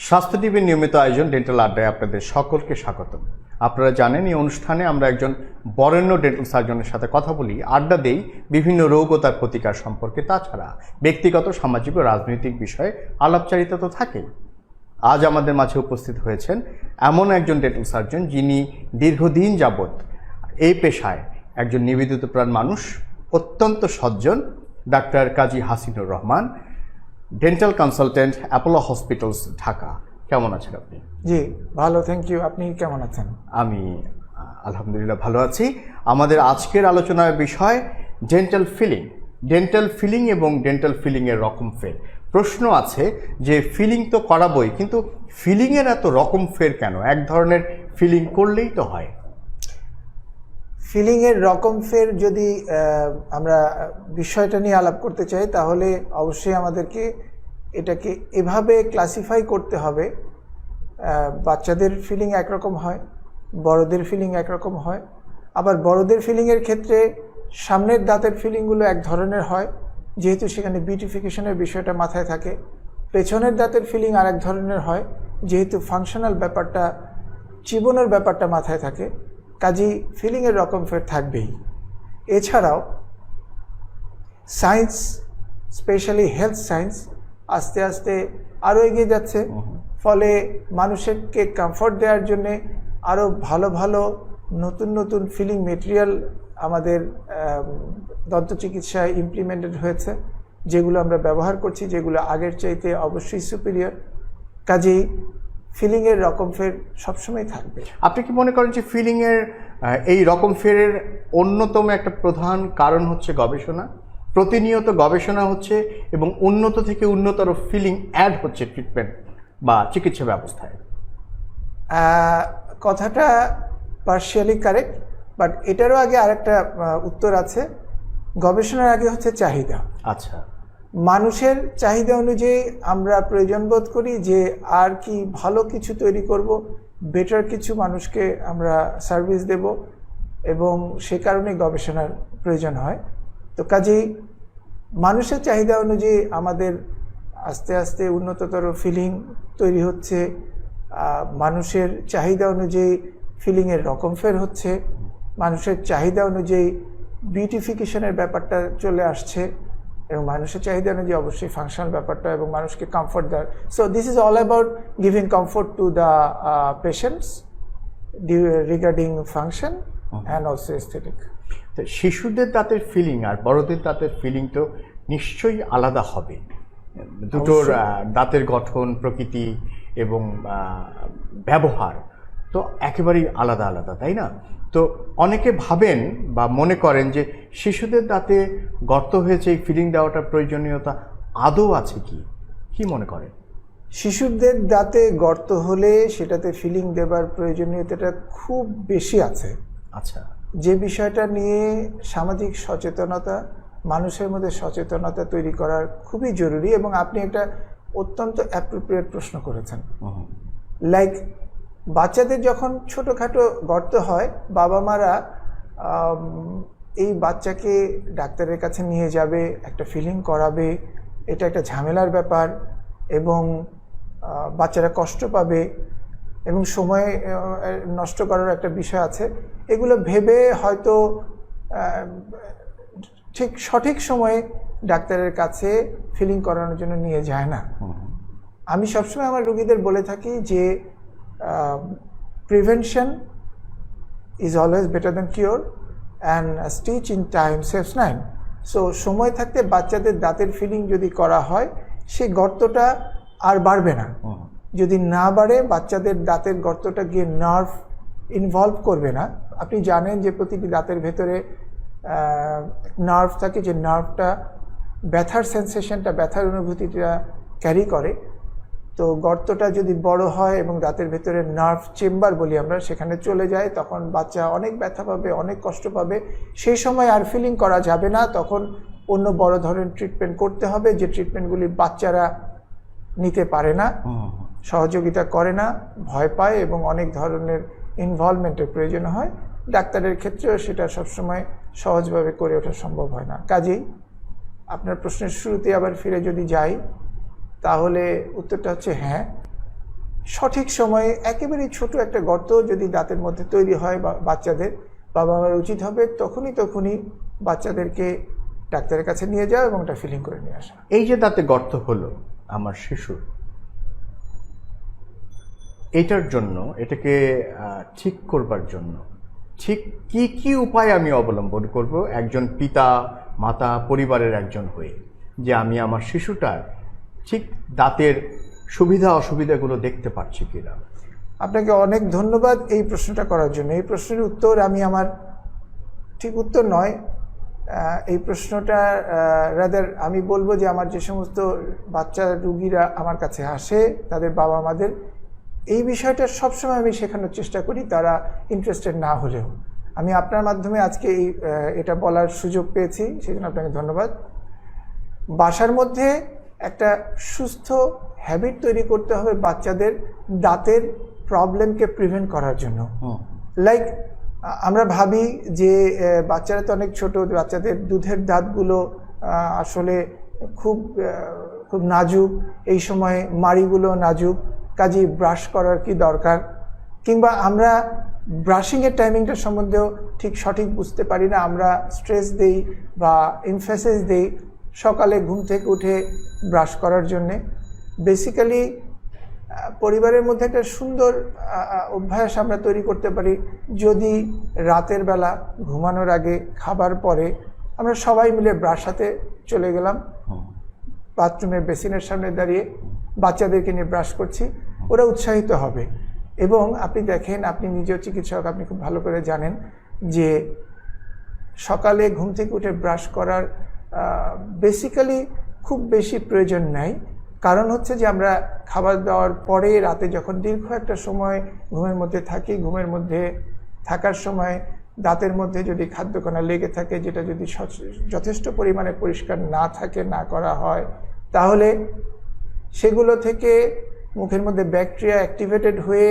স্বাস্থ্য টিভির নিয়মিত আয়োজন ডেন্টাল আড্ডায় আপনাদের সকলকে স্বাগত। আপনারা জানেন এই অনুষ্ঠানে আমরা একজন বরেণ্য ডেন্টাল সার্জনের সাথে কথা বলি, আড্ডা দেই বিভিন্ন রোগ ও তার প্রতিকার সম্পর্কে। তাছাড়া ব্যক্তিগত, সামাজিক ও রাজনৈতিক বিষয়ে আলাপচারিতা তো থাকেই। আজ আমাদের মাঝে উপস্থিত হয়েছেন এমন একজন ডেন্টাল সার্জন যিনি দীর্ঘদিন যাবৎ এই পেশায় একজন নিবেদিত প্রাণ মানুষ, অত্যন্ত সজ্জন, doctor Kazi Hasinur Rahman, dental consultant, Apollo hospitals, Dhaka. কেমন আছেন আপনি? জি ভালো, থ্যাংক ইউ। আপনি কেমন আছেন? আমি আলহামদুলিল্লাহ ভালো আছি। আমাদের আজকের আলোচনার বিষয় ডেন্টাল ফিলিং। ডেন্টাল ফিলিং এবং ডেন্টাল ফিলিংয়ের রকম ফের। প্রশ্ন আছে যে ফিলিং তো করাবই, কিন্তু ফিলিংয়ের এত রকম ফের কেন? এক ধরনের ফিলিং করলেই তো হয়। ফিলিংয়ের রকম ফের যদি আমরা বিষয়টা নিয়ে আলাপ করতে চাই, তাহলে অবশ্যই আমাদেরকে এটাকে এভাবে ক্লাসিফাই করতে হবে। বাচ্চাদের ফিলিং একরকম হয়, বড়দের ফিলিং একরকম হয়। আবার বড়দের ফিলিংয়ের ক্ষেত্রে সামনের দাঁতের ফিলিংগুলো এক ধরনের হয়, যেহেতু সেখানে বিউটিফিকেশনের বিষয়টা মাথায় থাকে। পেছনের দাঁতের ফিলিং আর এক ধরনের হয়, যেহেতু ফাংশনাল ব্যাপারটা, চিবনের ব্যাপারটা মাথায় থাকে। কাজেই ফিলিংয়ের রকম ফের থাকবেই। এছাড়াও সায়েন্স, স্পেশালি হেলথ সায়েন্স, আস্তে আস্তে আরও এগিয়ে যাচ্ছে। ফলে মানুষকে কমফর্ট দেওয়ার জন্যে আরও ভালো ভালো নতুন নতুন ফিলিং মেটেরিয়াল আমাদের দন্ত চিকিৎসায় ইমপ্লিমেন্টেড হয়েছে, যেগুলো আমরা ব্যবহার করছি, যেগুলো আগের চাইতে অবশ্যই সুপিরিয়র। কাজেই ফিলিংয়ের রকম ফের সবসময় থাকবে। আপনি কি মনে করেন যে ফিলিংয়ের এই রকম ফেরের অন্যতম একটা প্রধান কারণ হচ্ছে গবেষণা? প্রতিনিয়ত গবেষণা হচ্ছে এবং উন্নত থেকে উন্নতর ফিলিং অ্যাড হচ্ছে ট্রিটমেন্ট বা চিকিৎসা ব্যবস্থায়। কথাটা পার্শিয়ালি কারেক্ট, বাট এটারও আগে আরেকটা উত্তর আছে। গবেষণার আগে হচ্ছে চাহিদা। আচ্ছা, মানুষের চাহিদা অনুযায়ী আমরা প্রয়োজন বোধ করি যে আর কি ভালো কিছু তৈরি করব, বেটার কিছু মানুষকে আমরা সার্ভিস দেব, এবং সে কারণে গবেষণার প্রয়োজন হয়। তো কাজেই মানুষের চাহিদা অনুযায়ী আমাদের আস্তে আস্তে উন্নততর ফিলিং তৈরি হচ্ছে। মানুষের চাহিদা অনুযায়ী ফিলিংয়ের রকম ফের হচ্ছে। মানুষের চাহিদা অনুযায়ী বিউটিফিকেশনের ব্যাপারটা চলে আসছে, এবং মানুষের চাহিদা অনুযায়ী অবশ্যই ফাংশনাল ব্যাপারটা এবং মানুষকে কমফর্ট দেওয়ার। So this is all about giving comfort to the patients regarding function and also aesthetic. তো শিশুদের দাঁতের ফিলিং আর বড়দের দাঁতের ফিলিং তো নিশ্চয়ই আলাদা হবে। দুটোর দাঁতের গঠন, প্রকৃতি এবং ব্যবহার তো একেবারেই আলাদা আলাদা, তাই না? তো অনেকে ভাবেন বা মনে করেন যে শিশুদের দাঁতে গর্ত হয়েছে, এই ফিলিং দেওয়াটার প্রয়োজনীয়তা আদৌ আছে কি? কি মনে করেন? শিশুদের দাঁতে গর্ত হলে সেটাতে ফিলিং দেবার প্রয়োজনীয়তাটা খুব বেশি আছে। আচ্ছা, যে বিষয়টা নিয়ে সামাজিক সচেতনতা, মানুষের মধ্যে সচেতনতা তৈরি করার খুবই জরুরি, এবং আপনি একটা অত্যন্ত অ্যাপ্রোপ্রিয়েট প্রশ্ন করেছেন। লাইক বাচ্চাদের যখন ছোটোখাটো গর্ত হয়, বাবা মারা এই বাচ্চাকে ডাক্তারের কাছে নিয়ে যাবে, একটা ফিলিং করাবে। এটা একটা ঝামেলার ব্যাপার, এবং বাচ্চারা কষ্ট পাবে, এবং সময় নষ্ট করার একটা বিষয় আছে। এগুলো ভেবে হয়তো ঠিক সঠিক সময়ে ডাক্তারের কাছে ফিলিং করানোর জন্য নিয়ে যায় না। আমি সবসময় আমার রোগীদের বলে থাকি যে prevention is always better than cure, and stitch in time saves nine. So সময় থাকতে বাচ্চাদের দাঁতের ফিলিং যদি করা হয়, সেই গর্তটা আর বাড়বে না। যদি না বাড়ে, বাচ্চাদের দাঁতের গর্তটা গিয়ে নার্ভ ইনভলভ করবে না। আপনি জানেন যে প্রতিটি দাঁতের ভেতরে নার্ভ থাকে, যে নার্ভটা ব্যথার সেন্সেশনটা, ব্যথার অনুভূতিটা ক্যারি করে। তো গর্তটা যদি বড় হয় এবং দাঁতের ভেতরে নার্ভ চেম্বার বলি আমরা, সেখানে চলে যায়, তখন বাচ্চা অনেক ব্যথা পাবে, অনেক কষ্ট পাবে। সেই সময় আর ফিলিং করা যাবে না, তখন অন্য বড় ধরনের ট্রিটমেন্ট করতে হবে, যে ট্রিটমেন্টগুলি বাচ্চারা নিতে পারে না, সহযোগিতা করে না, ভয় পায়, এবং অনেক ধরনের ইনভলভমেন্টের প্রয়োজন হয়। ডাক্তারের ক্ষেত্রেও সেটা সবসময় সহজভাবে করে ওঠা সম্ভব হয় না। কাজেই আপনার প্রশ্নের শুরুতে আবার ফিরে যদি যাই, তাহলে উত্তরটা হচ্ছে হ্যাঁ, সঠিক সময়ে একেবারেই ছোট একটা গর্ত যদি দাঁতের মধ্যে তৈরি হয় বা বাচ্চাদের, বাবা মার উচিত হবে তখনই বাচ্চাদেরকে ডাক্তারের কাছে নিয়ে যাওয়া এবং এটা ফিলিং করে নিয়ে আসা। এই যে দাঁতে গর্ত হলো আমার শিশুর, এটার জন্য, এটাকে ঠিক করবার জন্য ঠিক কি কি উপায় আমি অবলম্বন করব একজন পিতা মাতা পরিবারের একজন হয়ে, যে আমি আমার শিশুটার ঠিক দাঁতের সুবিধা অসুবিধাগুলো দেখতে পাচ্ছি কিনা? আপনাকে অনেক ধন্যবাদ এই প্রশ্নটা করার জন্য। এই প্রশ্নের উত্তর আমি আমার ঠিক উত্তর নয়, এই প্রশ্নটা রাদার আমি বলবো যে আমার যে সমস্ত বাচ্চা রুগীরা আমার কাছে আসে তাদের বাবা মাদের এই বিষয়টা সবসময় আমি শেখানোর চেষ্টা করি, তারা ইন্টারেস্টেড না হলেও। আমি আপনার মাধ্যমে আজকে এটা বলার সুযোগ পেয়েছি, সেই জন্য আপনাকে ধন্যবাদ। বাসার মধ্যে একটা সুস্থ হ্যাবিট তৈরি করতে হবে বাচ্চাদের দাঁতের প্রবলেমকে প্রিভেন্ট করার জন্য। লাইক আমরা ভাবি যে বাচ্চারা তো অনেক ছোট, বাচ্চাদের দুধের দাঁতগুলো আসলে খুব নাজুক, এই সময় মাড়িগুলো নাজুক, কাজেই ব্রাশ করার কি দরকার, কিংবা আমরা ব্রাশিংয়ের টাইমিংটা সম্বন্ধেও ঠিক সঠিক বুঝতে পারি না। আমরা স্ট্রেস দেই বা এমফ্যাসিস দেই সকালে ঘুম থেকে উঠে ব্রাশ করার জন্যে। বেসিক্যালি পরিবারের মধ্যে একটা সুন্দর অভ্যাস আমরা তৈরি করতে পারি যদি রাতের বেলা ঘুমানোর আগে খাবার পরে আমরা সবাই মিলে ব্রাশ হাতে চলে গেলাম, বাথরুমের বেসিনের সামনে দাঁড়িয়ে বাচ্চাদেরকে নিয়ে ব্রাশ করছি, ওরা উৎসাহিত হবে। এবং আপনি দেখেন, আপনি নিজেও চিকিৎসক, আপনি খুব ভালো করে জানেন যে সকালে ঘুম থেকে উঠে ব্রাশ করার বেসিক্যালি খুব বেশি প্রয়োজন নাই। কারণ হচ্ছে যে আমরা খাবার দেওয়ার পরে রাতে যখন দীর্ঘ একটা সময় ঘুমের মধ্যে থাকি, ঘুমের মধ্যে থাকার সময় দাঁতের মধ্যে যদি খাদ্যকণা লেগে থাকে, যেটা যদি যথেষ্ট পরিমাণে পরিষ্কার না থাকে, না করা হয়, তাহলে সেগুলো থেকে মুখের মধ্যে ব্যাকটেরিয়া অ্যাক্টিভেটেড হয়ে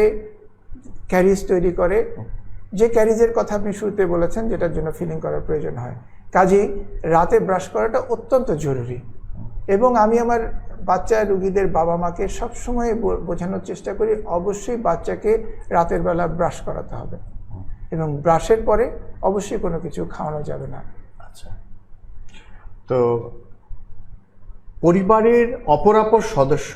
ক্যারিজ তৈরি করে, যে ক্যারিজের কথা আপনি শুরুতে বলেছেন, যেটার জন্য ফিলিং করার প্রয়োজন হয়। কাজেই রাতে ব্রাশ করাটা অত্যন্ত জরুরি। এবং আমি আমার বাচ্চা রুগীদের বাবা মাকে সবসময় বোঝানোর চেষ্টা করি অবশ্যই বাচ্চাকে রাতের বেলা ব্রাশ করাতে হবে এবং ব্রাশের পরে অবশ্যই কোনো কিছু খাওয়ানো যাবে না। আচ্ছা, তো পরিবারের অপরাপর সদস্য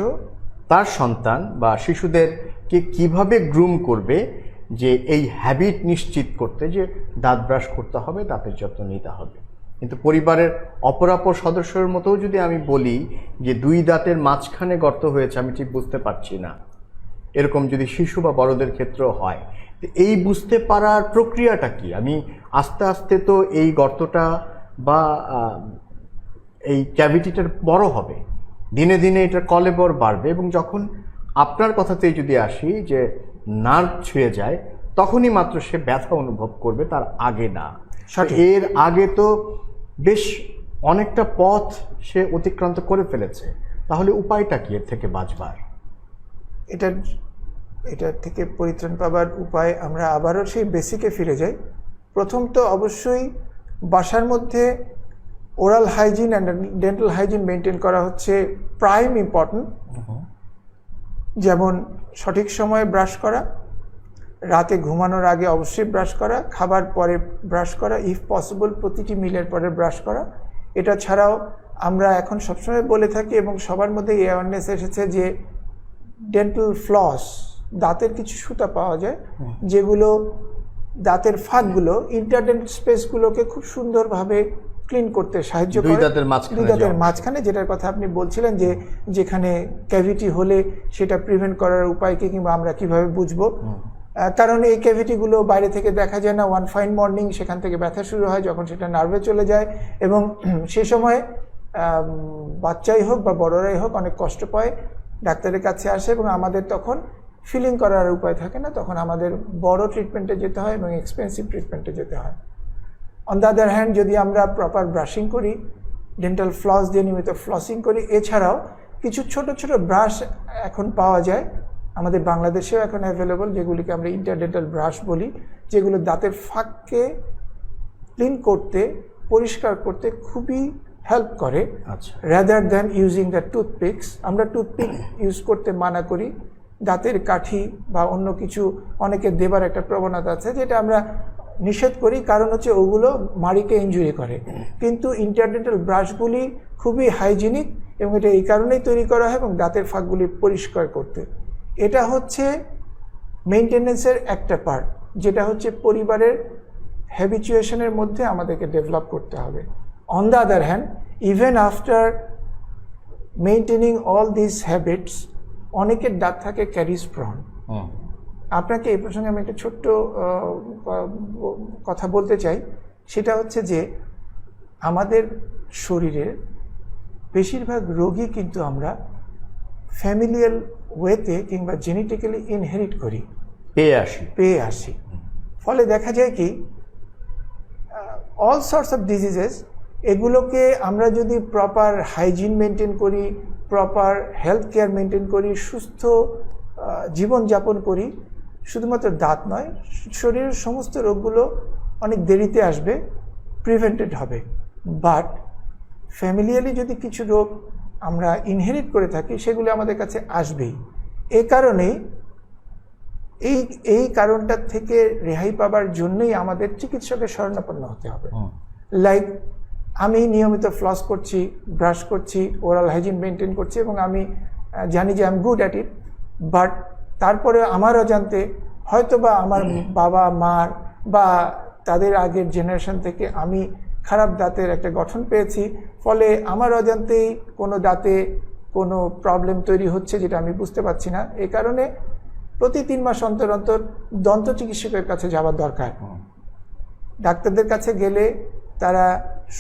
তার সন্তান বা শিশুদেরকে কিভাবে গ্রুম করবে যে এই হ্যাবিট নিশ্চিত করতে যে দাঁত ব্রাশ করতে হবে, দাঁতের যত্ন নিতে হবে। কিন্তু পরিবারের অপরাপর সদস্যের মতো যদি আমি বলি যে দুই দাঁতের মাঝখানে গর্ত হয়েছে, আমি ঠিক বুঝতে পারছি না, এরকম যদি শিশু বা বড়দের ক্ষেত্রেও হয়, এই বুঝতে পারার প্রক্রিয়াটা কি? আমি আস্তে আস্তে তো এই গর্তটা বা এই ক্যাভিটিটার বড় হবে, দিনে দিনে এটার কলেবর বাড়বে, এবং যখন আপনার কথাতেই যদি আসি যে নার্ভ ছুঁয়ে যায় তখনই মাত্র সে ব্যথা অনুভব করবে, তার আগে না। এর আগে তো বেশ অনেকটা পথ সে অতিক্রান্ত করে ফেলেছে, তাহলে উপায়টা কি এর থেকে বাঁচবার? এটার থেকে পরিত্রাণ পাবার উপায় আমরা আবারও সেই বেসিকে ফিরে যাই। প্রথম তো অবশ্যই বাসার মধ্যে oral hygiene and dental hygiene maintain করা হচ্ছে প্রাইম ইম্পর্টেন্ট। যেমন সঠিক সময়ে ব্রাশ করা, রাতে ঘুমানোর আগে অবশ্যই ব্রাশ করা, খাবার পরে ব্রাশ করা, ইফ পসিবল প্রতিটি মিলের পরে ব্রাশ করা। এটা ছাড়াও আমরা এখন সবসময় বলে থাকি এবং সবার মধ্যে অ্যাওয়ারনেস এসেছে যে ডেন্টাল ফ্লস, দাঁতের কিছু সুতা পাওয়া যায় যেগুলো দাঁতের ফাঁকগুলো, ইন্টারডেন্ট স্পেসগুলোকে খুব সুন্দরভাবে ক্লিন করতে সাহায্য করে। দুই দাঁতের মাঝখানে, যেটার কথা আপনি বলছিলেন যে যেখানে ক্যাভিটি হলে সেটা প্রিভেন্ট করার উপায়কে কিংবা আমরা কিভাবে বুঝবো, কারণ এই ক্যাভিটিগুলো বাইরে থেকে দেখা যায় না। ওয়ান ফাইন মর্নিং সেখান থেকে ব্যথা শুরু হয়, যখন সেটা নার্ভে চলে যায় এবং সে সময় বাচ্চাই হোক বা বড়রাই হোক অনেক কষ্ট পায়, ডাক্তারের কাছে আসে এবং আমাদের তখন ফিলিং করার উপায় থাকে না, তখন আমাদের বড় ট্রিটমেন্টে যেতে হয় এবং এক্সপেন্সিভ ট্রিটমেন্টে যেতে হয়। অন দ্য আদার হ্যান্ড, যদি আমরা প্রপার ব্রাশিং করি, ডেন্টাল ফ্লস দিয়ে নিয়মিত ফ্লসিং করি, এছাড়াও কিছু ছোট ছোট ব্রাশ এখন পাওয়া যায় আমাদের বাংলাদেশেও এখন অ্যাভেলেবল, যেগুলিকে আমরা ইন্টারডেন্টাল ব্রাশ বলি, যেগুলো দাঁতের ফাঁককে ক্লিন করতে, পরিষ্কার করতে খুবই হেল্প করে, রাদার দ্যান ইউজিং দ্য টুথপিকস। আমরা টুথপিক ইউজ করতে মানা করি, দাঁতের কাঠি বা অন্য কিছু অনেকে দেবার একটা প্রবণতা আছে, যেটা আমরা নিষেধ করি, কারণ হচ্ছে ওগুলো মাড়িকে ইনজুরি করে। কিন্তু ইন্টারডেন্টাল ব্রাশগুলি খুবই হাইজিনিক এবং এটা এই কারণেই তৈরি করা হয় এবং দাঁতের ফাঁকগুলি পরিষ্কার করতে। এটা হচ্ছে মেনটেনেন্সের একটা পার্ট, যেটা হচ্ছে পরিবারের হ্যাবিচুয়েশনের মধ্যে আমাদেরকে ডেভেলপ করতে হবে। On the other hand, even after maintaining all this habits, অনেকের দাঁত থাকে ক্যারিজ প্রন। আপনাকে এই প্রসঙ্গে আমি একটা ছোট্ট কথা বলতে চাই, সেটা হচ্ছে যে আমাদের শরীরের বেশিরভাগ রোগী কিন্তু আমরা ফ্যামিলিয়াল ওয়েতে কিংবা জেনেটিক্যালি ইনহেরিট করি, পেয়ে আসি। ফলে দেখা যায় কি অল সর্টস অফ ডিজিজেস, এগুলোকে আমরা যদি প্রপার হাইজিন মেনটেন করি, প্রপার হেলথ কেয়ার মেনটেন করি, সুস্থ জীবনযাপন করি, শুধুমাত্র দাঁত নয়, শরীরের সমস্ত রোগগুলো অনেক দেরিতে আসবে, প্রিভেন্টেড হবে। বাট ফ্যামিলিয়ালি যদি কিছু রোগ আমরা ইনহেরিট করে থাকি, সেগুলো আমাদের কাছে আসবেই। এই কারণেই এই কারণটার থেকে রেহাই পাবার জন্যই আমাদের চিকিৎসকের শরণাপন্ন হতে হবে। লাইক আমি নিয়মিত ফ্লস করছি, ব্রাশ করছি, ওরাল হাইজিন মেনটেন করছি এবং আমি জানি যে I am good at it, but তারপরে আমার অজান্তে হয়তো বা আমার বাবা মার বা তাদের আগের জেনারেশন থেকে আমি খারাপ দাঁতের একটা গঠন পেয়েছি, ফলে আমার অজান্তেই কোনো দাঁতে কোনো প্রবলেম তৈরি হচ্ছে যেটা আমি বুঝতে পারছি না। এই কারণে প্রতি 3 মাস অন্তর অন্তর দন্ত চিকিৎসকের কাছে যাওয়ার দরকার। ডাক্তারদের কাছে গেলে তারা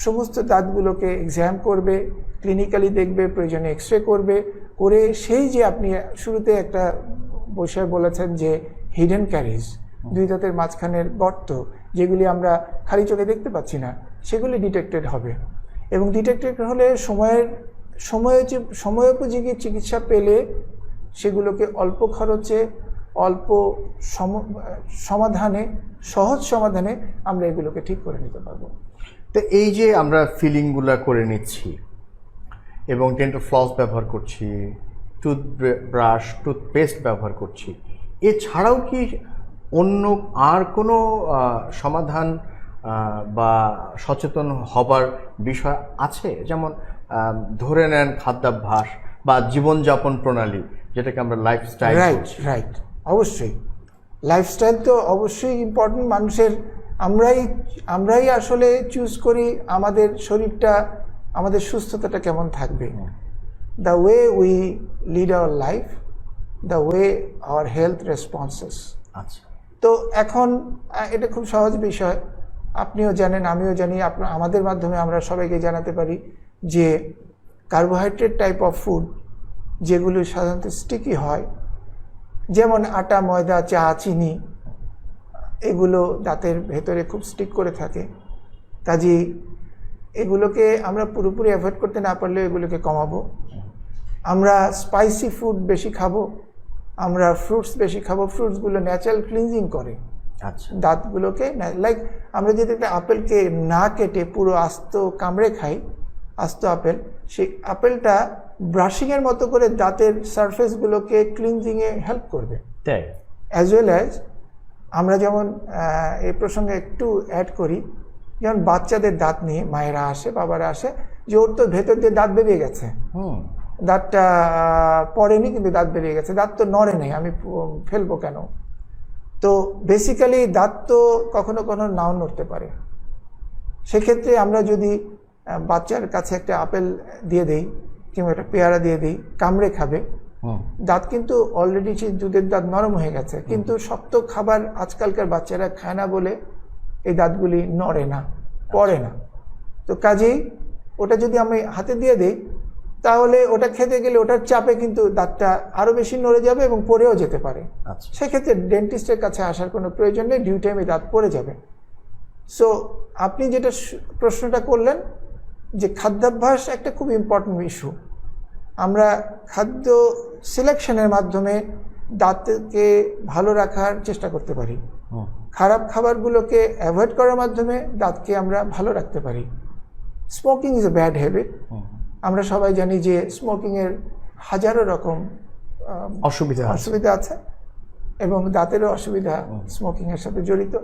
সমস্ত দাঁতগুলোকে এক্সাম করবে, ক্লিনিক্যালি দেখবে, প্রয়োজনে এক্স রে করবে, করে সেই যে আপনি শুরুতে একটা বিষয় বলেছেন যে হিডেন ক্যারিজ, 2 দাঁতের মাঝখানের গর্ত, যেগুলি আমরা খালি চোখে দেখতে পাচ্ছি না, সেগুলি ডিটেক্টেড হবে। এবং ডিটেক্টেড হলে সময়োপযোগী চিকিৎসা পেলে সেগুলোকে অল্প খরচে, অল্প সমাধানে, সহজ সমাধানে আমরা এগুলোকে ঠিক করে নিতে পারবো। তো এই যে আমরা ফিলিংগুলো করে নিচ্ছি এবং ডেন্টাল ফ্লস ব্যবহার করছি, টুথব্রাশ, টুথপেস্ট ব্যবহার করছি, এছাড়াও কি অন্য আর কোনো সমাধান বা সচেতন হবার বিষয় আছে? যেমন ধরে নেন খাদ্যাভ্যাস বা জীবনযাপন প্রণালী, যেটাকে আমরা লাইফস্টাইল। রাইট, অবশ্যই লাইফস্টাইল তো অবশ্যই ইম্পর্টেন্ট। মানুষের আমরাই আসলে চুজ করি আমাদের শরীরটা, আমাদের সুস্থতাটা কেমন থাকবে। The way we lead our life, the way our health responses. আচ্ছা, তো এখন এটা খুব সহজ বিষয়, আপনিও জানেন, আমিও জানি, আমাদের মাধ্যমে আমরা সবাইকে জানাতে পারি যে কার্বোহাইড্রেট টাইপ অফ ফুড যেগুলো সাধারণত স্টিকি হয়, যেমন আটা, ময়দা, চা, চিনি, এগুলো দাঁতের ভেতরে খুব স্টিক করে থাকে। কাজেই এগুলোকে আমরা পুরোপুরি অ্যাভয়েড করতে না পারলেও এগুলোকে কমাবো। আমরা স্পাইসি ফুড বেশি খাবো, আমরা ফ্রুটস বেশি খাবো। ফ্রুটসগুলো ন্যাচারাল ক্লিনজিং করে দাঁতগুলোকে। লাইক আমরা যদি একটা আপেলকে না কেটে পুরো আস্ত কামড়ে খাই, আস্ত আপেল, সেই আপেলটা ব্রাশিংয়ের মতো করে দাঁতের সারফেসগুলোকে ক্লিনজিংয়ে হেল্প করবে। অ্যাজ ওয়েল অ্যাজ আমরা যেমন এই প্রসঙ্গে একটু অ্যাড করি, যেমন বাচ্চাদের দাঁত নিয়ে মায়েরা আসে, বাবারা আসে, যে ওর তো ভেতর দিয়ে দাঁত বেরিয়ে গেছে, দাঁতটা পড়েনি কিন্তু দাঁত বেরিয়ে গেছে, দাঁত তো নড়ে নেই, আমি ফেলবো কেন? তো বেসিক্যালি দাঁত তো কখনো কখনো নাও নড়তে পারে। সেক্ষেত্রে আমরা যদি বাচ্চার কাছে একটা আপেল দিয়ে দেই কিংবা একটা পেয়ারা দিয়ে দিই, কামড়ে খাবে, দাঁত কিন্তু অলরেডি সেই দুধের দাঁত নরম হয়ে গেছে, কিন্তু শক্ত খাবার আজকালকার বাচ্চারা খায় না বলে এই দাঁতগুলি নড়ে না, পড়ে না। তো কাজেই ওটা যদি আমি হাতে দিয়ে দিই, তাহলে ওটা খেতে গেলে ওটার চাপে কিন্তু দাঁতটা আরও বেশি নড়ে যাবে এবং পড়েও যেতে পারে। সেক্ষেত্রে ডেন্টিস্টের কাছে আসার কোনো প্রয়োজন নেই, ডিউ টাইমে দাঁত পড়ে যাবে। সো আপনি যেটা প্রশ্নটা করলেন যে খাদ্যাভ্যাস একটা খুব ইম্পর্টেন্ট ইস্যু। আমরা খাদ্য সিলেকশনের মাধ্যমে দাঁতকে ভালো রাখার চেষ্টা করতে পারি, খারাপ খাবারগুলোকে অ্যাভয়েড করার মাধ্যমে দাঁতকে আমরা ভালো রাখতে পারি। Smoking is a bad habit. আমরা সবাই জানি যে স্মোকিংয়ের হাজারো রকম অসুবিধা আছে। অসুবিধা আছে এবং দাঁতেরও অসুবিধা স্মোকিং এর সাথে জড়িত।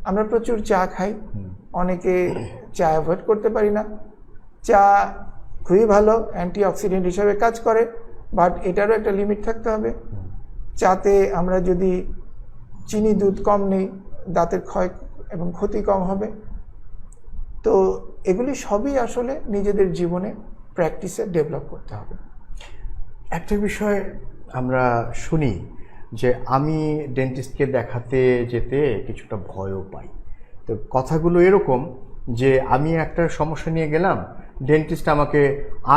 আমরা প্রচুর চা খাই, অনেকে চা অ্যাভয়েড করতে পারি না। চা খুবই ভালো, অ্যান্টিঅক্সিডেন্ট হিসাবে কাজ করে, বাট এটারও একটা লিমিট থাকতে হবে। চাতে আমরা যদি চিনি দুধ কম নেই, দাঁতের ক্ষয় এবং ক্ষতি কম হবে। তো এগুলি সবই আসলে নিজেদের জীবনে প্র্যাকটিসে ডেভেলপ করতে হবে। একটা বিষয় আমরা শুনি যে আমি ডেন্টিস্টকে দেখাতে যেতে কিছুটা ভয়ও পাই। তো কথাগুলো এরকম যে আমি একটা সমস্যা নিয়ে গেলাম, ডেন্টিস্ট আমাকে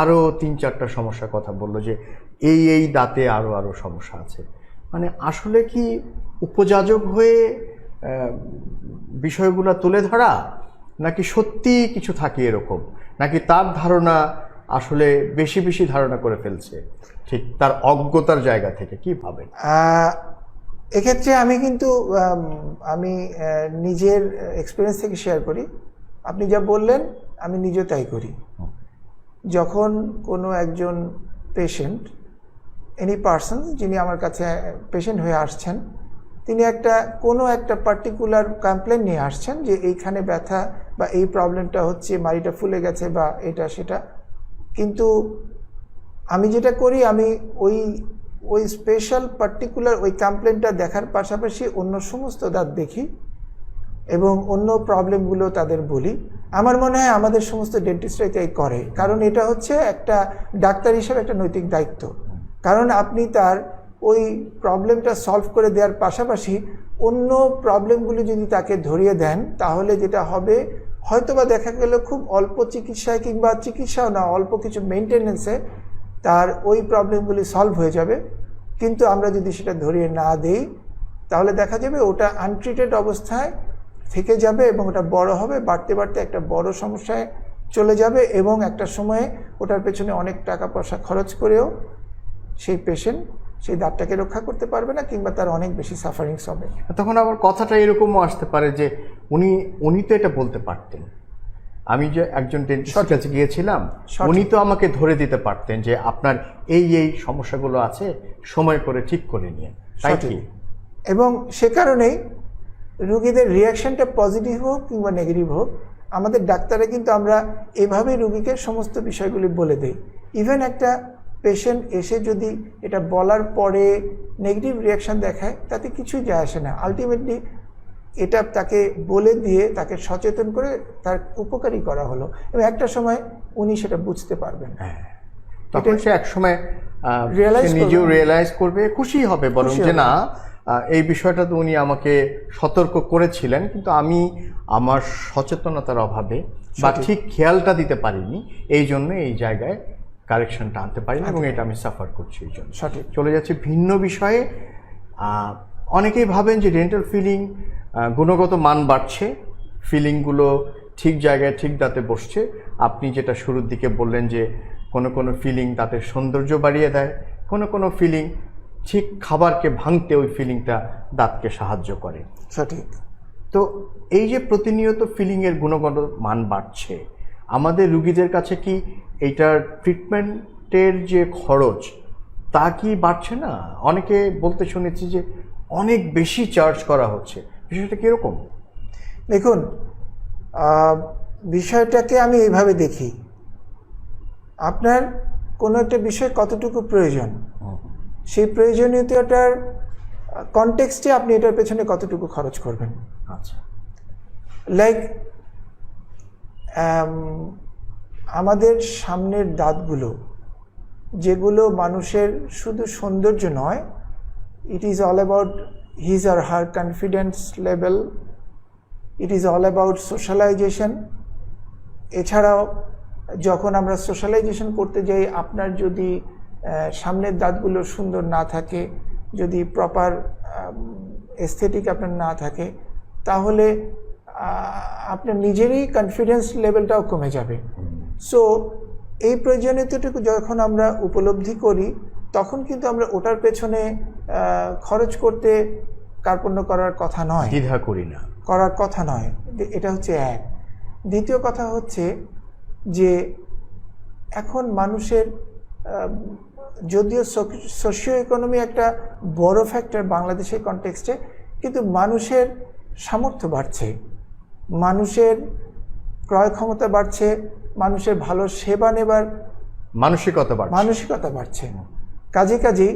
আরও 3-4টা সমস্যার কথা বললো যে এই দাঁতে আরও সমস্যা আছে। মানে আসলে কি উপযাজক হয়ে বিষয়গুলো তুলে ধরা, নাকি সত্যি কিছু থাকে এরকম, নাকি তার ধারণা আসলে বেশি ধারণা করে ফেলছে ঠিক তার অজ্ঞতার জায়গা থেকে? কি ভাবেন? এক্ষেত্রে আমি কিন্তু আমি নিজের এক্সপিরিয়েন্স থেকে শেয়ার করি। আপনি যা বললেন আমি নিজেও তাই করি। যখন কোনো একজন পেশেন্ট, এনি পার্সন যিনি আমার কাছে পেশেন্ট হয়ে আসছেন, তিনি কোনো একটা পার্টিকুলার কমপ্লেন নিয়ে আসছেন যে এইখানে ব্যথা বা এই প্রবলেমটা হচ্ছে, মাড়িটা ফুলে গেছে বা এটা সেটা, কিন্তু আমি যেটা করি আমি ওই স্পেশাল পার্টিকুলার ওই কমপ্লেনটা দেখার পাশাপাশি অন্য সমস্ত দাঁত দেখি এবং অন্য প্রবলেমগুলো তাদের বলি। আমার মনে হয় আমাদের সমস্ত ডেন্টিস্টরাই তাই করে, কারণ এটা হচ্ছে একটা ডাক্তার হিসেবে একটা নৈতিক দায়িত্ব। কারণ আপনি তার ওই প্রবলেমটা সলভ করে দেওয়ার পাশাপাশি অন্য প্রবলেমগুলি যদি তাকে ধরিয়ে দেন, তাহলে যেটা হবে হয়তোবা দেখা গেল খুব অল্প চিকিৎসায় কিংবা চিকিৎসাও না, অল্প কিছু মেনটেনেন্সে তার ওই প্রবলেমগুলি সলভ হয়ে যাবে। কিন্তু আমরা যদি সেটা ধরিয়ে না দেই, তাহলে দেখা যাবে ওটা আনট্রিটেড অবস্থায় থেকে যাবে এবং ওটা বড় হবে, বাড়তে একটা বড় সমস্যায় চলে যাবে এবং একটা সময়ে ওটার পেছনে অনেক টাকা পয়সা খরচ করেও সেই পেশেন্ট সেই দাঁতটাকে রক্ষা করতে পারবে না, কিংবা তার অনেক বেশি সাফারিংস হবে। তখন আবার কথাটা এরকমও আসতে পারে যে উনি তো এটা বলতে পারতেন, আমি যে একজন ডেন্টিস্টের কাছে গিয়েছিলাম, উনি তো আমাকে ধরে দিতে পারতেন যে আপনার এই সমস্যাগুলো আছে, সময় করে ঠিক করে নিয়ে, তাই কি? এবং সে কারণেই রুগীদের রিয়াকশনটা পজিটিভ হোক কিংবা নেগেটিভ হোক, আমাদের ডাক্তাররা কিন্তু আমরা এভাবেই রুগীকে সমস্ত বিষয়গুলি বলে দেই। ইভেন একটা পেশেন্ট এসে যদি এটা বলার পরে নেগেটিভ রিয়াকশন দেখায়, তাতে কিছুই যায় আসে না। আলটিমেটলি এটা তাকে বলে দিয়ে তাকে সচেতন করে তার উপকারী করা হলো এবং একটা সময় উনি সেটা বুঝতে পারবেন। তখন সে একসময় নিজেও রিয়েলাইজ করবে, খুশি হবে বরং যে না, এই বিষয়টা তো উনি আমাকে সতর্ক করেছিলেন, কিন্তু আমি আমার সচেতনতার অভাবে বা ঠিক খেয়ালটা দিতে পারিনি, এই জন্য এই জায়গায় কারেকশনটা আনতে পারিনি এবং এটা আমি সাফার করছি। এই জন্য সঠিক। চলে যাচ্ছে ভিন্ন বিষয়ে। অনেকেই ভাবেন যে ডেন্টাল ফিলিং গুণগত মান বাড়ছে, ফিলিংগুলো ঠিক জায়গায় ঠিক দাঁতে বসছে। আপনি যেটা শুরুর দিকে বললেন যে কোনো ফিলিং দাঁতের সৌন্দর্য বাড়িয়ে দেয়, কোনো ফিলিং ঠিক খাবারকে ভাঙতে ওই ফিলিংটা দাঁতকে সাহায্য করে। সঠিক। তো এই যে প্রতিনিয়ত ফিলিংয়ের গুণগত মান বাড়ছে, আমাদের রুগীদের কাছে কি এইটার ট্রিটমেন্টের যে খরচ তা কি বাড়ছে না? অনেকে বলতে শুনেছি যে অনেক বেশি চার্জ করা হচ্ছে, বিষয়টা কীরকম? দেখুন, বিষয়টাকে আমি এইভাবে দেখি, আপনার কোনো একটা বিষয় কতটুকু প্রয়োজন, সেই প্রয়োজনীয়তার কনটেক্সটে আপনি এটার পেছনে কতটুকু খরচ করবেন। আচ্ছা, লাইক আমাদের সামনের দাঁতগুলো, যেগুলো মানুষের শুধু সৌন্দর্য নয়, it is all about his R her confidence level, it is all about socialization. এছাড়াও যখন আমরা সোশ্যালাইজেশন করতে যাই, আপনার যদি সামনের দাঁতগুলো সুন্দর না থাকে, যদি প্রপার এস্থেটিক আপনার না থাকে, তাহলে আপনার নিজেরই কনফিডেন্স লেভেলটাও কমে যাবে। সো এই প্রয়োজনীয়তাটুকু যখন আমরা উপলব্ধি করি, তখন কিন্তু আমরা ওটার পেছনে খরচ করতে কার্পণ্য করার কথা নয়, দ্বিধা করি না, করার কথা নয়। এটা হচ্ছে এক। দ্বিতীয় কথা হচ্ছে যে এখন মানুষের যদিও সোশিও ইকোনমি একটা বড় ফ্যাক্টর বাংলাদেশের কনটেক্সটে, কিন্তু মানুষের সামর্থ্য বাড়ছে, মানুষের ক্রয় ক্ষমতা বাড়ছে, মানুষের ভালো সেবা নেবার মানসিকতা বাড়ছে। কাজেই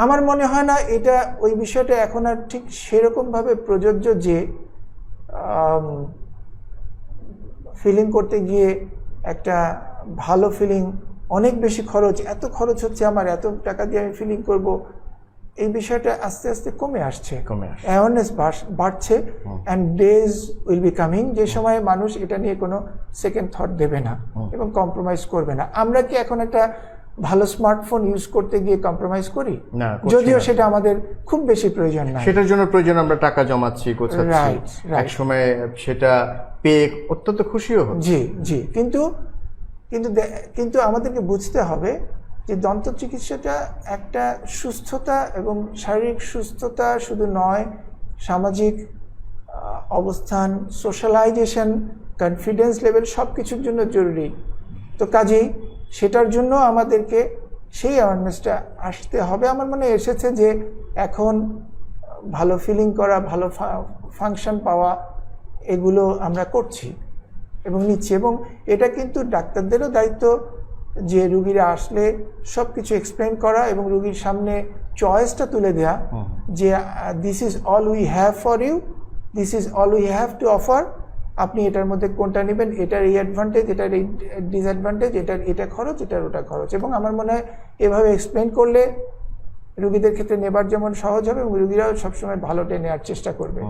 আমার মনে হয় না এটা ওই বিষয়টা এখন আর ঠিক সেরকমভাবে প্রযোজ্য যে ফিলিং করতে গিয়ে একটা ভালো ফিলিং অনেক বেশি খরচ, এত খরচ হচ্ছে আমার, এত টাকা দিয়ে আমি ফিলিং করব, এই বিষয়টা আস্তে আস্তে কমে আসছে। অ্যাওয়ারনেস বাড়ছে, and days will be coming যে সময় মানুষ এটা নিয়ে কোনো সেকেন্ড থট দেবে না এবং কম্প্রোমাইজ করবে না। আমরা কি এখন একটা ভালো স্মার্টফোন ইউজ করতে গিয়ে কম্প্রোমাইজ করি? যদিও সেটা আমাদের খুব বেশি প্রয়োজন না, সেটার জন্য প্রয়োজন আমরা টাকা জমাচ্ছি, গোছাচ্ছি, এক সময় সেটা পেয়ে অত্যন্ত খুশিও হচ্ছে। জি জি, কিন্তু আমাদেরকে বুঝতে হবে যে দন্ত চিকিৎসাটা একটা সুস্থতা এবং শারীরিক সুস্থতা শুধু নয়, সামাজিক অবস্থান, সোশ্যালাইজেশন, কনফিডেন্স লেভেল সব কিছুর জন্য জরুরি। তো কাজেই সেটার জন্য আমাদেরকে সেই অ্যাওয়ারনেসটা আসতে হবে। আমার মনে এসেছে যে এখন ভালো ফিলিং করা, ভালো ফাংশন পাওয়া, এগুলো আমরা করছি এবং নিচ্ছি, এবং এটা কিন্তু ডাক্তারদেরও দায়িত্ব যে রুগীরা আসলে সব কিছু এক্সপ্লেন করা এবং রুগীর সামনে চয়েসটা তুলে দেয়া যে this is all we have for you, this is all we have to offer, আপনি এটার মধ্যে কোনটা নেবেন, এটার এই অ্যাডভান্টেজ, এটার এই ডিসঅ্যাডভান্টেজ, এটার এটা খরচ, এটার ওটা খরচ। এবং আমার মনে হয় এভাবে এক্সপ্লেন করলে রুগীদের ক্ষেত্রে নেবার যেমন সহজ হবে এবং রুগীরাও সবসময় ভালোটা নেওয়ার চেষ্টা করবে।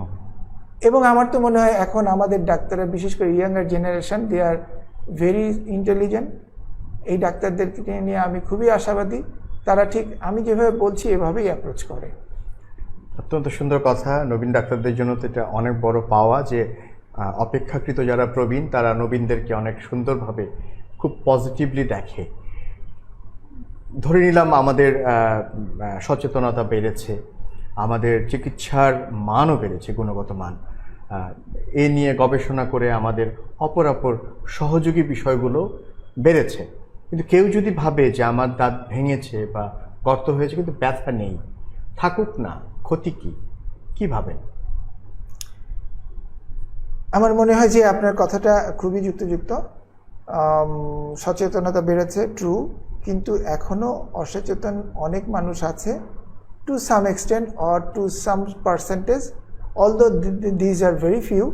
এবং আমার তো মনে হয় এখন আমাদের ডাক্তাররা, বিশেষ করে younger generation, they are very intelligent. এই ডাক্তারদেরকে নিয়ে আমি খুবই আশাবাদী, তারা ঠিক আমি যেভাবে বলছি এভাবেই অ্যাপ্রোচ করে। অত্যন্ত সুন্দর কথা। নবীন ডাক্তারদের জন্য তো এটা অনেক বড় পাওয়া যে অপেক্ষাকৃত যারা প্রবীণ তারা নবীনদেরকে অনেক সুন্দরভাবে খুব পজিটিভলি দেখে। ধরে নিলাম আমাদের সচেতনতা বেড়েছে, আমাদের চিকিৎসার মানও বেড়েছে, গুণগত মান, এ নিয়ে গবেষণা করে আমাদের অপর সহযোগী বিষয়গুলো বেড়েছে। কিন্তু কেউ যদি ভাবে যে আমার দাঁত ভেঙেছে বা গর্ত হয়েছে কিন্তু ব্যথা নেই, থাকুক না, ক্ষতি কি ভাবেন? আমার মনে হয় যে আপনার কথাটা খুবই যুক্তিযুক্ত। সচেতনতা বেড়েছে, ট্রু, কিন্তু এখনও অসচেতন অনেক মানুষ আছে, to some extent or to some percentage, although these are very few.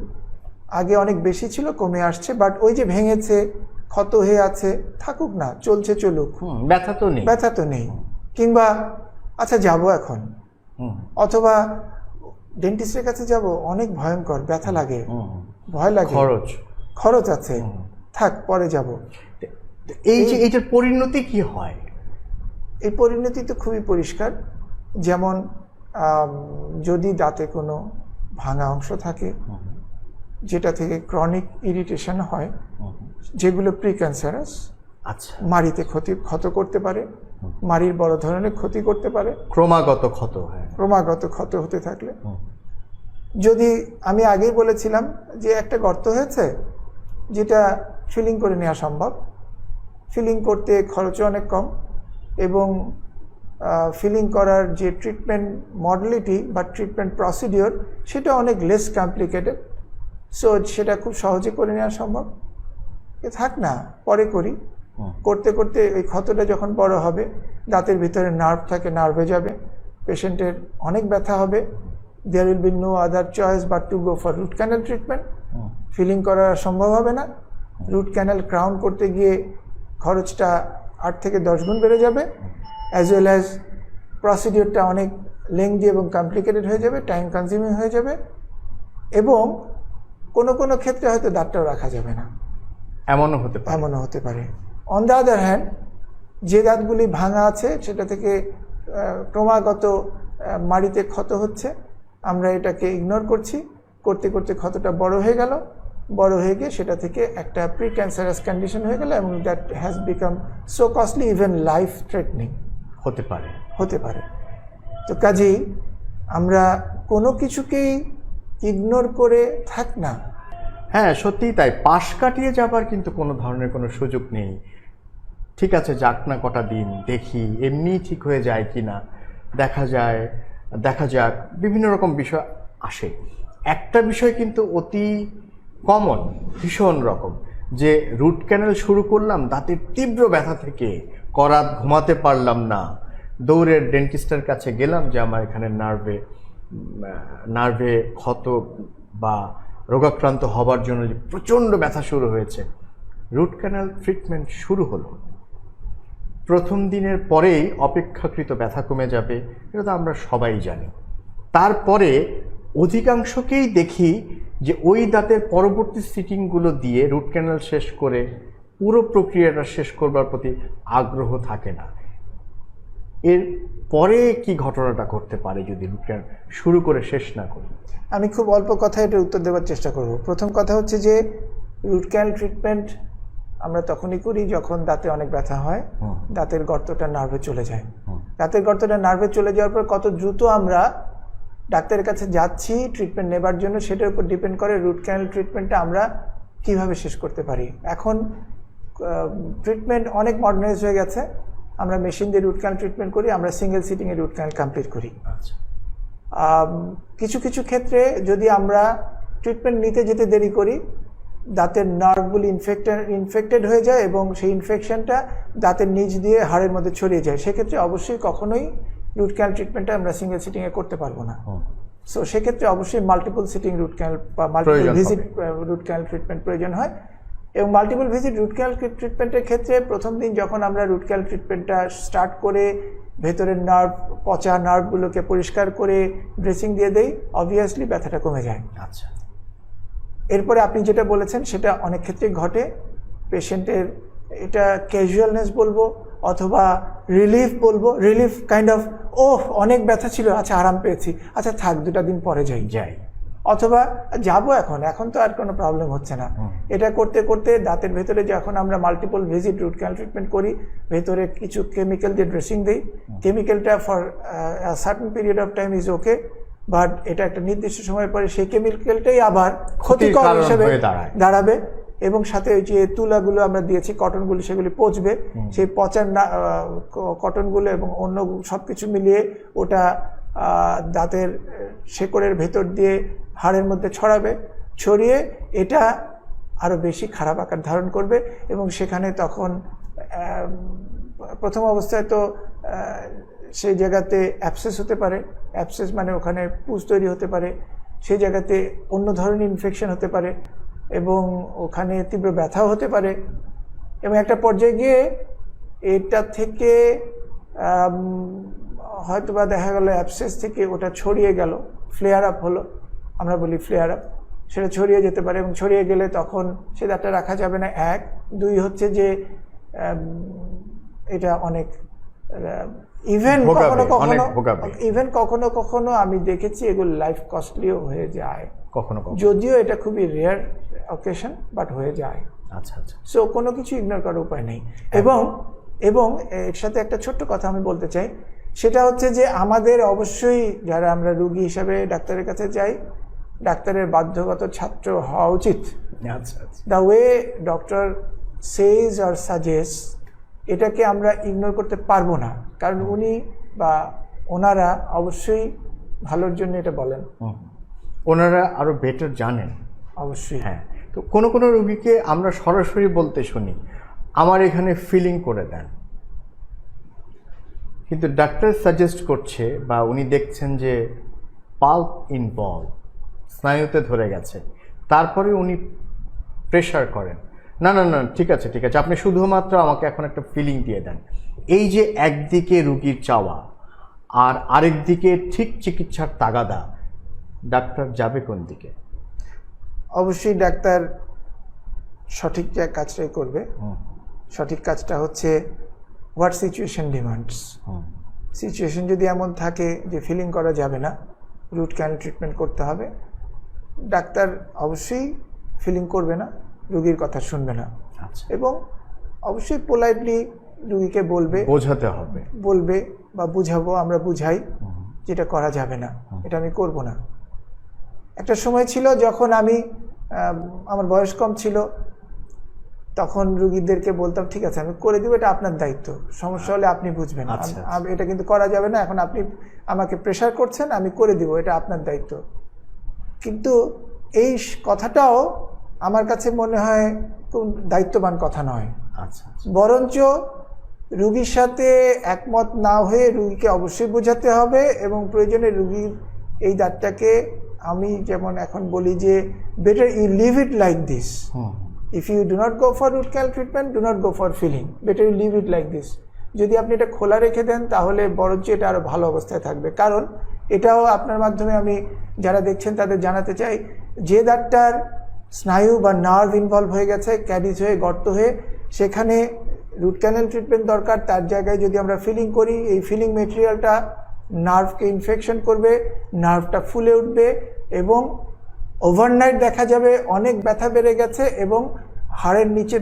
আগে অনেক বেশি ছিল, কমে আসছে, বাট ওই যে ভেঙেছে, ক্ষত হয়ে আছে, থাকুক না, চলছে চলুক, ব্যথা তো নেই। কিংবা আচ্ছা যাবো এখন, অথবা ডেন্টিস্টের কাছে যাব, অনেক ভয়ঙ্কর, ব্যথা লাগে, ভয় লাগে, খরচ আছে, থাক পরে যাব। এইটার পরিণতি কি হয়? এই পরিণতি তো খুবই পরিষ্কার। যেমন যদি দাঁতে কোনো ভাঙা অংশ থাকে যেটা থেকে ক্রনিক ইরিটেশন হয়, যেগুলো প্রিক্যান্সারাস, আচ্ছা, মাড়িতে ক্ষত করতে পারে, মাড়ির বড় ধরনের ক্ষতি করতে পারে, ক্রমাগত ক্ষত হতে থাকলে। যদি আমি আগেই বলেছিলাম যে একটা গর্ত হয়েছে যেটা ফিলিং করে নেওয়া সম্ভব, ফিলিং করতে খরচ অনেক কম, এবং ফিলিং করার যে ট্রিটমেন্ট মডালিটি বা ট্রিটমেন্ট প্রসিডিওর সেটা অনেক লেস কমপ্লিকেটেড, সো সেটা খুব সহজে করে নেওয়া সম্ভব। থাক না, পরে করি, করতে করতে ওই ক্ষতটা যখন বড় হবে, দাঁতের ভিতরে নার্ভ থাকে, নার্ভে যাবে, পেশেন্টের অনেক ব্যথা হবে, there will be no other choice but to go for root canal treatment. Filling করা সম্ভব হবে না, রুট ক্যানেল ক্রাউন করতে গিয়ে খরচটা 8 থেকে 10 গুণ বেড়ে যাবে, অ্যাজ ওয়েল অ্যাজ প্রসিডিওরটা অনেক লেংদি এবং কমপ্লিকেটেড হয়ে যাবে, টাইম কনজিউমিং হয়ে যাবে, এবং কোনো ক্ষেত্রে হয়তো দাঁতটাও রাখা যাবে না, এমনও হতে পারে। অন দ্য আদার হ্যান্ড, যে দাঁতগুলি ভাঙা আছে সেটা থেকে ক্রমাগত মাড়িতে ক্ষত হচ্ছে, আমরা এটাকে ইগনোর করতে করতে ক্ষতটা বড় হয়ে গেল, বড় হয়ে গিয়ে সেটা থেকে একটা প্রি ক্যান্সারাস কন্ডিশন হয়ে গেল, এবং that has become so costly, even life threatening হতে পারে। তো কাজেই আমরা কোনো কিছুকেই ইগনোর করে থাক না। হ্যাঁ, সত্যিই তাই। পাশ কাটিয়ে যাবার কিন্তু কোনো ধরনের কোনো সুযোগ নেই। ঠিক আছে যাক না কটা দিন দেখি এমনিই ঠিক হয়ে যায় কি না, দেখা যাক, বিভিন্ন রকম বিষয় আসে। একটা বিষয় কিন্তু অতি কমন, ভীষণ রকম, যে রুট ক্যানেল শুরু করলাম দাঁতের তীব্র ব্যথা থেকে, করাত ঘুমাতে পারলাম না, দৌড়ের ডেন্টিস্টের কাছে গেলাম যে আমার এখানে নার্ভে ক্ষত বা রোগাক্রান্ত হবার জন্য যে প্রচণ্ড ব্যথা শুরু হয়েছে। রুট ক্যানাল ট্রিটমেন্ট শুরু হলো, প্রথম দিনের পরেই অপেক্ষাকৃত ব্যথা কমে যাবে, এটা তো আমরা সবাই জানি। তারপরে অধিকাংশকেই দেখি যে ওই দাঁতের পরবর্তী সিটিংগুলো দিয়ে রুট ক্যানাল শেষ করে পুরো প্রক্রিয়াটা শেষ করবার প্রতি আগ্রহ থাকে না। এর পরে কি ঘটনাটা ঘটতে পারে যদি রুট ক্যানাল শুরু করে শেষ না করি? আমি খুব অল্প কথায় এটার উত্তর দেওয়ার চেষ্টা করব। প্রথম কথা হচ্ছে যে রুট ক্যানাল ট্রিটমেন্ট আমরা তখনই করি যখন দাঁতে অনেক ব্যথা হয়, দাঁতের গর্তটা নার্ভে চলে যায়। দাঁতের গর্তটা নার্ভে চলে যাওয়ার পর কত দ্রুত আমরা ডাক্তারের কাছে যাচ্ছি ট্রিটমেন্ট নেবার জন্য, সেটার উপর ডিপেন্ড করে রুট ক্যানাল ট্রিটমেন্টটা আমরা কিভাবে শেষ করতে পারি। এখন ট্রিটমেন্ট অনেক মডার্নাইজ হয়ে গেছে, আমরা মেশিন দিয়ে রুট ক্যানাল ট্রিটমেন্ট করি, আমরা সিঙ্গেল সিটিংয়ে রুট ক্যানাল কমপ্লিট করি। কিছু কিছু ক্ষেত্রে যদি আমরা ট্রিটমেন্ট নিতে যেতে দেরি করি, দাঁতের নার্ভগুলি ইনফেক্টেড হয়ে যায় এবং সেই ইনফেকশনটা দাঁতের নিচ দিয়ে হাড়ের মধ্যে ছড়িয়ে যায়, সেক্ষেত্রে অবশ্যই কখনোই রুট ক্যানাল ট্রিটমেন্টটা আমরা সিঙ্গেল সিটিংয়ে করতে পারবো না। সো সেক্ষেত্রে অবশ্যই মাল্টিপল সিটিং রুট ক্যানাল বা multiple visit root canal treatment প্রয়োজন হয়। এবং মাল্টিপল ভিজিট রুট ক্যানাল ট্রিটমেন্টের ক্ষেত্রে প্রথম দিন যখন আমরা রুট ক্যানাল ট্রিটমেন্টটা স্টার্ট করে ভেতরের নার্ভ, পচা নার্ভগুলোকে পরিষ্কার করে ড্রেসিং দিয়ে দেই, অবভিয়াসলি ব্যথাটা কমে যায়। আচ্ছা, এরপরে আপনি যেটা বলেছেন সেটা অনেক ক্ষেত্রেই ঘটে। পেশেন্টের এটা ক্যাজুয়ালনেস বলবো অথবা রিলিফ বলবো, রিলিফ কাইন্ড অফ অনেক ব্যথা ছিল, আচ্ছা আরাম পেয়েছি, আচ্ছা থাক 2টা দিন পরে যাই, অথবা যাবো এখন তো আর কোনো প্রবলেম হচ্ছে না। এটা করতে করতে দাঁতের ভেতরে যখন আমরা multiple visit root canal treatment করি, ভেতরে কিছু কেমিক্যাল দিয়ে ড্রেসিং দিই, কেমিক্যালটা for certain period of time is okay, but এটা একটা নির্দিষ্ট সময় পরে সেই কেমিক্যালটাই আবার ক্ষতিকর হিসেবে দাঁড়াবে এবং সাথে ওই যে তুলাগুলো আমরা দিয়েছি, কটনগুলো, সেগুলি পচবে, সেই পচার কটনগুলো এবং অন্য সবকিছু মিলিয়ে ওটা দাঁতের শেকড়ের ভেতর দিয়ে হাড়ের মধ্যে ছড়িয়ে এটা আরো বেশি খারাপ আকার ধারণ করবে এবং সেখানে তখন প্রথম অবস্থায় তো সেই জায়গাতে অ্যাবসেস হতে পারে, অ্যাবসেস মানে ওখানে পুঁজ তৈরি হতে পারে, সেই জায়গাতে অন্য ধরনের ইনফেকশন হতে পারে এবং ওখানে তীব্র ব্যথাও হতে পারে এবং একটা পর্যায়ে গিয়ে এটা থেকে হয়তোবা দেখা গেল অ্যাবসেস থেকে ওটা ছড়িয়ে গেল, ফ্লেয়ার আপ হলো, আমরা বলি ফ্লেয়ার আপ, সেটা ছড়িয়ে যেতে পারে এবং ছড়িয়ে গেলে তখন সে দাঁতটা রাখা যাবে না। 1, 2 হচ্ছে যে এটা অনেক ইভেন কখনো কখনো আমি দেখেছি এগুলো লাইফ কস্টলিও হয়ে যায়, কখনো যদিও এটা খুবই রেয়ার অকেশন, বাট হয়ে যায়। আচ্ছা আচ্ছা, সো কোনো কিছু ইগনোর করার উপায় নেই। এবং এর সাথে একটা ছোট্ট কথা আমি বলতে চাই, সেটা হচ্ছে যে আমাদের অবশ্যই যারা আমরা রোগী হিসাবে ডাক্তারের কাছে যাই, ডাক্তারের বাধ্যগত ছাত্র হওয়া উচিত। The way doctor Sage or suggest, এটাকে আমরা ইগনোর করতে পারবো না, কারণ উনি বা ওনারা অবশ্যই ভালোর জন্য এটা বলেন, ওনারা আরো বেটার জানেন। অবশ্যই হ্যাঁ, তো কোনো কোনো রোগীকে আমরা সরাসরি বলতে শুনি, আমার এখানে ফিলিং করে দেন, কিন্তু ডাক্তার সাজেস্ট করছে বা উনি দেখছেন যে পাল্প ইনভলভ, স্নায়ুতে ধরে গেছে, তারপরে উনি প্রেশার করেন, না না না ঠিক আছে আপনি শুধুমাত্র আমাকে এখন একটা ফিলিং দিয়ে দেন। এই যে একদিকে রুগীর চাওয়া আর আরেক দিকে ঠিক চিকিৎসার তাগাদা, ডাক্তার যাবে কোন দিকে? অবশ্যই ডাক্তার সঠিক কাজটাই করবে। সঠিক কাজটা হচ্ছে হোয়াট সিচুয়েশন ডিমান্ডস। সিচুয়েশন যদি এমন থাকে যে ফিলিং করা যাবে না, রুট ক্যানাল ট্রিটমেন্ট করতে হবে, ডাক্তার অবশ্যই ফিলিং করবে না, রুগীর কথা শুনবে না। আচ্ছা, এবং অবশ্যই পোলাইটলি রুগীকে বোঝাতে হবে, বলবে বা বুঝাবো, আমরা বুঝাই যেটা করা যাবে না, এটা আমি করব না। একটা সময় ছিল যখন আমার বয়স কম ছিল, তখন রুগীদেরকে বলতাম ঠিক আছে আমি করে দিব, এটা আপনার দায়িত্ব, সমস্যা হলে আপনি বুঝবেন, আচ্ছা, এটা কিন্তু করা যাবে না, এখন আপনি আমাকে প্রেশার করছেন, আমি করে দিব, এটা আপনার দায়িত্ব। কিন্তু এই কথাটাও আমার কাছে মনে হয় খুব দায়িত্ববান কথা নয়। আচ্ছা, বরঞ্চ রুগীর সাথে একমত না হয়ে রুগীকে অবশ্যই বোঝাতে হবে, এবং প্রয়োজনে রুগীর এই দাঁতটাকে আমি যেমন এখন বলি যে better you leave it like this, if you do not go for root canal treatment, do not go for filling, better you leave it like this. যদি আপনি এটা খোলা রেখে দেন তাহলে বরঞ্চ এটা আরও ভালো অবস্থায় থাকবে। কারণ এটাও আপনার মাধ্যমে আমি যারা দেখছেন তাদের জানাতে চাই, যে দাঁতটার স্নায়ু বা নার্ভ ইনভলভ হয়ে গেছে, ক্যাডিজ হয়ে গর্ত হয়ে, সেখানে রুট ক্যানাল ট্রিটমেন্ট দরকার। তার জায়গায় যদি আমরা ফিলিং করি, এই ফিলিং মেটেরিয়ালটা নার্ভকে ইনফেকশন করবে, নার্ভটা ফুলে উঠবে এবং ওভারনাইট দেখা যাবে অনেক ব্যথা বেড়ে গেছে এবং হাড়ের নিচে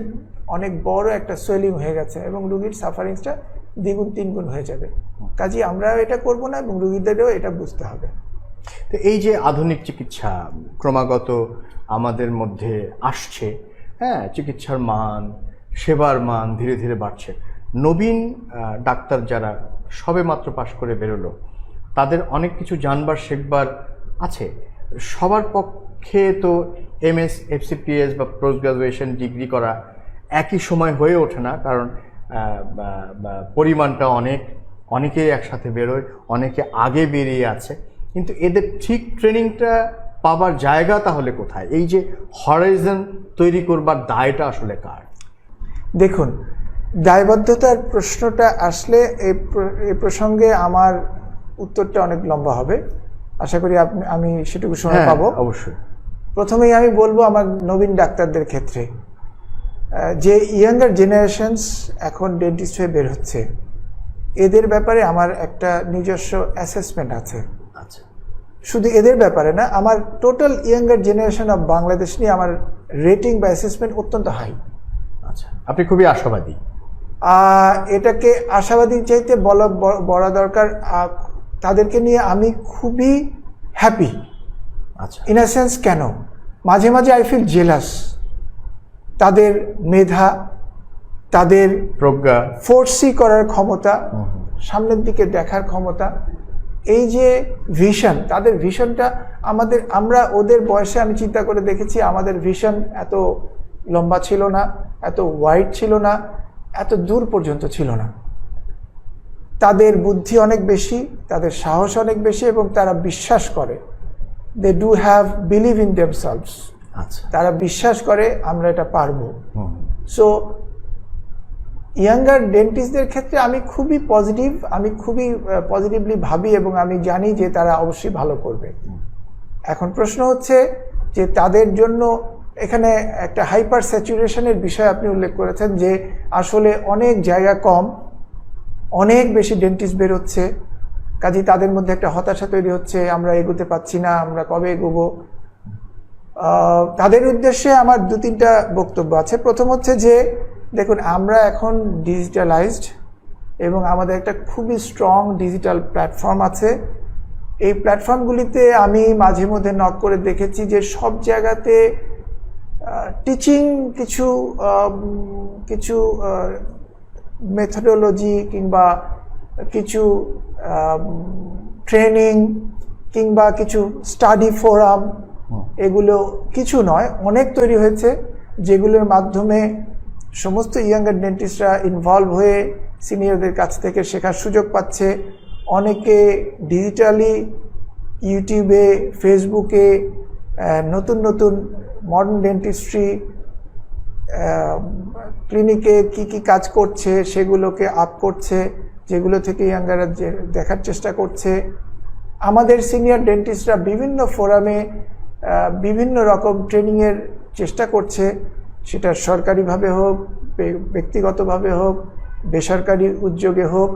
অনেক বড় একটা সোয়েলিং হয়ে গেছে এবং রুগীর সাফারিংসটা দ্বিগুণ তিনগুণ হয়ে যাবে। কাজেই আমরা এটা করব না এবং রুগীদেরও এটা বুঝতে হবে। তো এই যে আধুনিক চিকিৎসা ক্রমাগত আমাদের মধ্যে আসছে, হ্যাঁ, চিকিৎসার মান, সেবার মান ধীরে ধীরে বাড়ছে। নবীন ডাক্তার যারা সবে মাত্র পাশ করে বেরোলো, তাদের অনেক কিছু জানবার শেখবার আছে। সবার পক্ষে তো MS, FCPS বা পোস্ট গ্রাজুয়েশন ডিগ্রি করা একই সময় হয়ে ওঠে না, কারণ পরিমাণটা অনেকেই একসাথে বেরোয়, অনেকে আগে বেরিয়ে আছে। কিন্তু এদের ঠিক ট্রেনিংটা পাবার জায়গা তাহলে কোথায়? এই যে হরাইজন তৈরি করবার দায়টা আসলে কার? দেখুন, দায়বদ্ধতার প্রশ্নটা আসলে এই প্রসঙ্গে আমার উত্তরটা অনেক লম্বা হবে, আশা করি আমি সেটুকু সময় পাবো। অবশ্যই। প্রথমেই আমি বলবো আমার নবীন ডাক্তারদের ক্ষেত্রে, যে ইয়াঙ্গার জেনারেশনস এখন ডেন্টিস্ট হয়ে বের হচ্ছে, এদের ব্যাপারে আমার একটা নিজস্ব অ্যাসেসমেন্ট আছে। আচ্ছা, শুধু এদের ব্যাপারে না, আমার total younger generation of Bangladesh নিয়ে আমার রেটিং বা অ্যাসেসমেন্ট অত্যন্ত হাই। আচ্ছা, আপনি খুবই আশাবাদী। এটাকে আশাবাদী চাইতে বলা দরকার, তাদেরকে নিয়ে আমি খুবই হ্যাপি। আচ্ছা, ইন আ সেন্স, কেন মাঝে মাঝে আই ফিল জেলাস। তাদের মেধা, তাদের প্রজ্ঞা, ফোর্সি করার ক্ষমতা, সামনের দিকে দেখার ক্ষমতা, এই যে ভিশন, তাদের ভিশনটা আমরা ওদের বয়সে আমি চিন্তা করে দেখেছি, আমাদের ভিশন এত লম্বা ছিল না, এত ওয়াইড ছিল না, এত দূর পর্যন্ত ছিল না। তাদের বুদ্ধি অনেক বেশি, তাদের সাহস অনেক বেশি এবং তারা বিশ্বাস করে, they do have believe in themselves. আচ্ছা, তারা বিশ্বাস করে আমরা এটা পারবো। সো ইয়াঙ্গার ডেন্টিস্টদের ক্ষেত্রে আমি খুবই পজিটিভলি ভাবি এবং আমি জানি যে তারা অবশ্যই ভালো করবে। এখন প্রশ্ন হচ্ছে যে তাদের জন্য এখানে একটা হাইপার স্যাচুরেশনের বিষয় আপনি উল্লেখ করেছেন, যে আসলে অনেক জায়গা কম, অনেক বেশি ডেন্টিস্ট বেরোচ্ছে, কাজেই তাদের মধ্যে একটা হতাশা তৈরি হচ্ছে, আমরা এগোতে পারছি না, আমরা কবে এগোবো। তাদের উদ্দেশ্যে আমার 2-3টা বক্তব্য আছে। প্রথম হচ্ছে যে দেখুন, আমরা এখন ডিজিটালাইজড এবং আমাদের একটা খুবই স্ট্রং ডিজিটাল প্ল্যাটফর্ম আছে। এই প্ল্যাটফর্মগুলিতে আমি মাঝে মধ্যে নক করে দেখেছি যে সব জায়গাতে টিচিং কিছু মেথোডোলজি কিংবা কিছু ট্রেনিং কিংবা কিছু স্টাডি ফোরাম, এগুলো কিছু নয়, অনেক তৈরি হয়েছে, যেগুলোর মাধ্যমে সমস্ত ইয়াঙ্গার ডেন্টিস্টরা ইনভলভ হয়ে সিনিয়রদের কাছ থেকে শেখার সুযোগ পাচ্ছে। অনেকে ডিজিটালি ইউটিউবে, ফেসবুকে নতুন নতুন মডার্ন ডেন্টিস্ট্রি ক্লিনিকে কি কাজ করছে সেগুলোকে আপ করছে, যেগুলো থেকে ইয়াঙ্গাররা দেখার চেষ্টা করছে। আমাদের সিনিয়র ডেন্টিস্টরা বিভিন্ন ফোরামে বিভিন্ন রকম ট্রেনিংয়ের চেষ্টা করছে, সেটা সরকারিভাবে হোক, ব্যক্তিগতভাবে হোক, বেসরকারি উদ্যোগে হোক,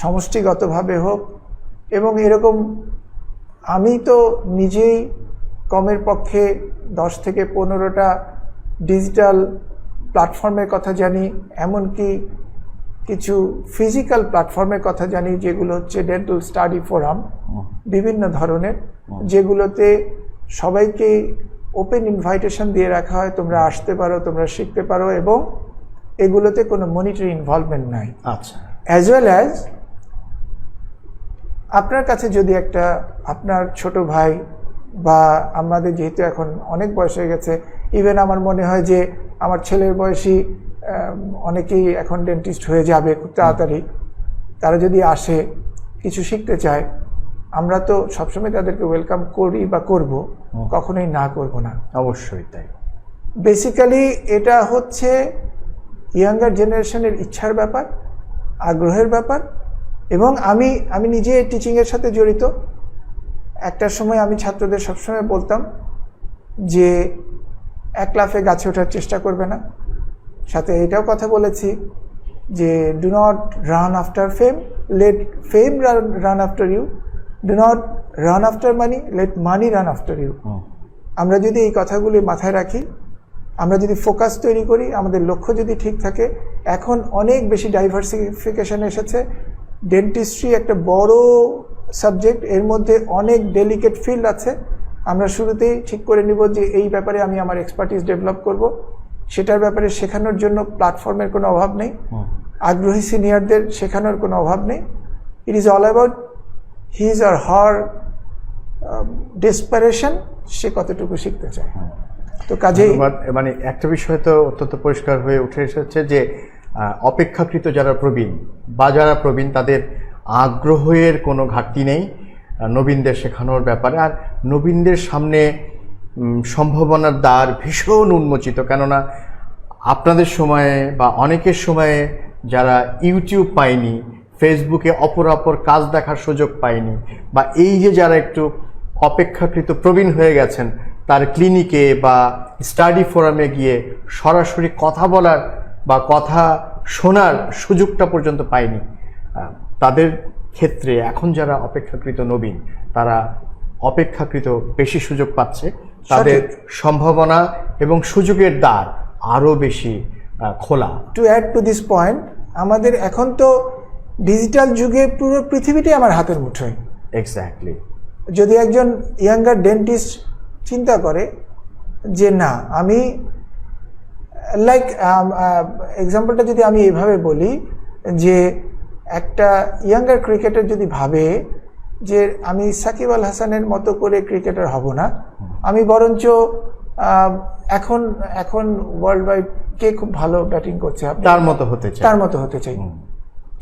সমষ্টিগতভাবে হোক। এবং এরকম আমি তো নিজেই কমের পক্ষে 10 থেকে 15টা ডিজিটাল প্ল্যাটফর্মের কথা জানি, এমনকি কিছু ফিজিক্যাল প্ল্যাটফর্মের কথা জানি, যেগুলো হচ্ছে ডেন্টাল স্টাডি ফোরাম বিভিন্ন ধরনের, যেগুলোতে সবাইকে ওপেন ইনভাইটেশন দিয়ে রাখা হয়, তোমরা আসতে পারো, তোমরা শিখতে পারো, এবং এগুলোতে কোনো মনিটারি ইনভলভমেন্ট নাই। আচ্ছা, অ্যাজ ওয়েল অ্যাজ আপনার কাছে যদি একটা আপনার ছোট ভাই বা আমাদের যেহেতু এখন অনেক বয়স হয়ে গেছে, ইভেন আমার মনে হয় যে আমার ছেলের বয়সী অনেকেই এখন ডেন্টিস্ট হয়ে যাবে খুব তাড়াতাড়ি, তারা যদি আসে কিছু শিখতে চায়, আমরা তো সবসময় তাদেরকে ওয়েলকাম করি বা করব, কখনোই না করব না। অবশ্যই তাই। বেসিক্যালি এটা হচ্ছে ইয়াঙ্গার জেনারেশনের ইচ্ছার ব্যাপার, আগ্রহের ব্যাপার। এবং আমি নিজে টিচিংয়ের সাথে জড়িত। একটা সময় আমি ছাত্রদের সবসময় বলতাম যে এক লাফে গাছে ওঠার চেষ্টা করবে না, সাথে এটাও কথা বলেছি যে do not run after fame, let fame run after you, do not run after money, let money run after you. আমরা যদি এই কথাগুলি মাথায় রাখি, আমরা যদি ফোকাস তৈরি করি, আমাদের লক্ষ্য যদি ঠিক থাকে, এখন অনেক বেশি ডাইভার্সিফিকেশন এসেছে। ডেন্টিস্ট্রি একটা বড় সাবজেক্ট, এর মধ্যে অনেক ডেলিকেট ফিল্ড আছে। আমরা শুরুতেই ঠিক করে নিব যে এই ব্যাপারে আমি আমার এক্সপার্টিস ডেভেলপ করব, সেটার ব্যাপারে শেখানোর জন্য প্ল্যাটফর্মের কোনো অভাব নেই, আগ্রহী সিনিয়রদের শেখানোর কোনো অভাব নেই। It is all about his R her desperation, সে কতটুকু শিখতে চায়। তো কাজেই মানে একটা বিষয় তো অত্যন্ত পরিষ্কার হয়ে উঠে এসেছে যে অপেক্ষাকৃত যারা প্রবীণ বা যারা প্রবীণ তাদের আগ্রহের কোনো ঘাটতি নেই নবীনদের শেখানোর ব্যাপারে। আর নবীনদের সামনে সম্ভাবনার দ্বার ভীষণ উন্মোচিত, কেননা আপনাদের সময়ে বা অনেকের সময়ে যারা ইউটিউব পায়নি, ফেসবুকে অপরাপর কাজ দেখার সুযোগ পায়নি, বা এই যে যারা একটু অপেক্ষাকৃত প্রবীণ হয়ে গেছেন, তার ক্লিনিকে বা স্টাডি ফোরামে গিয়ে সরাসরি কথা বলার বা কথা শোনার সুযোগটা পর্যন্ত পায়নি, তাদের ক্ষেত্রে এখন যারা অপেক্ষাকৃত নবীন তারা অপেক্ষাকৃত বেশি সুযোগ পাচ্ছে, তাদের সম্ভাবনা এবং সুযোগের দ্বার আরও বেশি খোলা। To add to this point, আমাদের এখন তো ডিজিটাল যুগে পুরো পৃথিবীটাই আমার হাতের মুঠোয়। এক্স্যাক্টলি। যদি একজন ইয়াঙ্গার ডেন্টিস্ট চিন্তা করে যে না আমি লাইক এক্সাম্পলটা যদি আমি এইভাবে বলি যে একটা ইয়াঙ্গার ক্রিকেটার যদি ভাবে যে আমি সাকিব আল হাসানের মতো করে ক্রিকেটার হব না, আমি বরঞ্চ এখন এখন ওয়ার্ল্ড ওয়াইড কে খুব ভালো ব্যাটিং করছে তার মতো হতে চাই, তার মতো হতে চাই,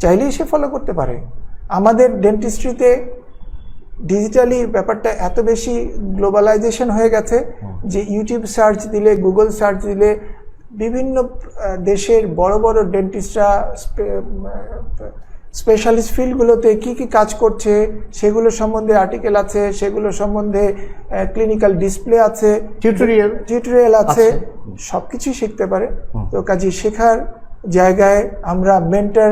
চাইলেই সে ফলো করতে পারে। আমাদের ডেন্টিস্ট্রিতে ডিজিটালি ব্যাপারটা এত বেশি গ্লোবালাইজেশন হয়ে গেছে যে ইউটিউব সার্চ দিলে, গুগল সার্চ দিলে বিভিন্ন দেশের বড় বড় ডেন্টিস্টরা স্পেশালিস্ট ফিল্ডগুলোতে কি কি কাজ করছে সেগুলো সম্বন্ধে আর্টিকেল আছে, সেগুলো সম্বন্ধে ক্লিনিক্যাল ডিসপ্লে আছে, টিউটোরিয়াল আছে, সব কিছুই শিখতে পারে। তো কাজে শেখার জায়গায় আমরা মেন্টর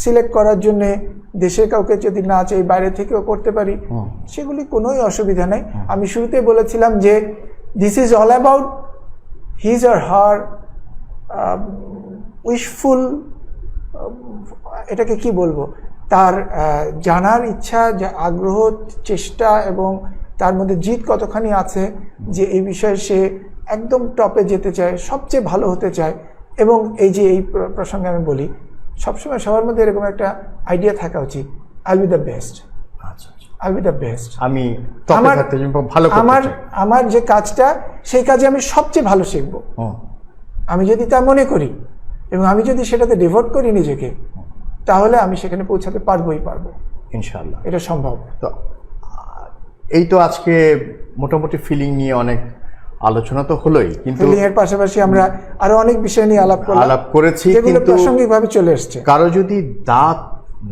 সিলেক্ট করার জন্যে দেশের কাউকে যদি না চাই বাইরে থেকেও করতে পারি, সেগুলি কোনোই অসুবিধা নেই। আমি শুরুতে বলেছিলাম যে this is all about his R her wishful, এটাকে কি বলবো, তার জানার ইচ্ছা, আগ্রহ, চেষ্টা এবং তার মধ্যে জিদ কতখানি আছে যে এই বিষয়ে সে একদম টপে যেতে চায়, সবচেয়ে ভালো হতে চায়। এবং এই যে এই প্রসঙ্গে আমি বলি, সবসময় সবার মধ্যে এরকম একটা আইডিয়া থাকা উচিত, I will be the best, I will be the best. আমি আমার যে কাজটা, সেই কাজে আমি সবচেয়ে ভালো শিখবো, আমি যদি তা মনে করি এবং আমি যদি সেটাতে ডিভোট করি নিজেকে, তাহলে আমি সেখানে পৌঁছাতে পারবোই পারবো, ইনশাআল্লাহ। এটা সম্ভব। তো এই তো আজকে মোটামুটি ফিলিং নিয়ে অনেক আলোচনা তো হলোই, কিন্তু ফিলিং এর পাশাপাশি আমরা আরো অনেক বিষয় নিয়ে আলাপ করেছি, যেগুলো প্রাসঙ্গিকভাবে চলে এসছে। কারো যদি দাঁত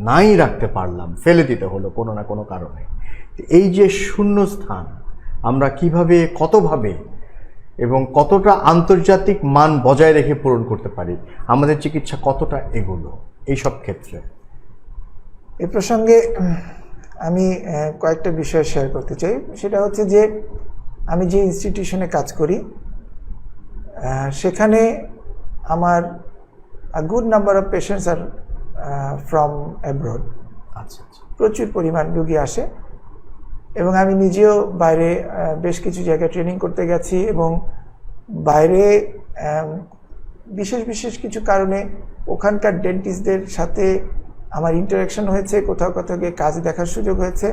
নাই রাখতে পারলাম, ফেলে দিতে হলো কোনো না কোনো কারণে, এই যে শূন্য স্থান আমরা কিভাবে, কতভাবে এবং কতটা আন্তর্জাতিক মান বজায় রেখে পূরণ করতে পারি, আমাদের চিকিৎসা কতটা এগোলো এইসব ক্ষেত্রে। এ প্রসঙ্গে আমি কয়েকটা বিষয় শেয়ার করতে চাই। সেটা হচ্ছে যে আমি যে ইনস্টিটিউশনে কাজ করি সেখানে আমার good number of patients are from abroad. আচ্ছা, প্রচুর পরিমাণ রুগী আসে এবং আমি নিজেও বাইরে বেশ কিছু জায়গায় ট্রেনিং করতে গেছি, এবং বাইরে বিশেষ বিশেষ কিছু কারণে ওখানকার ডেন্টিস্টদের সাথে আমার ইন্টারাকশন হয়েছে, কোথাও কোথাও গিয়ে কাজ দেখার সুযোগ হয়েছে।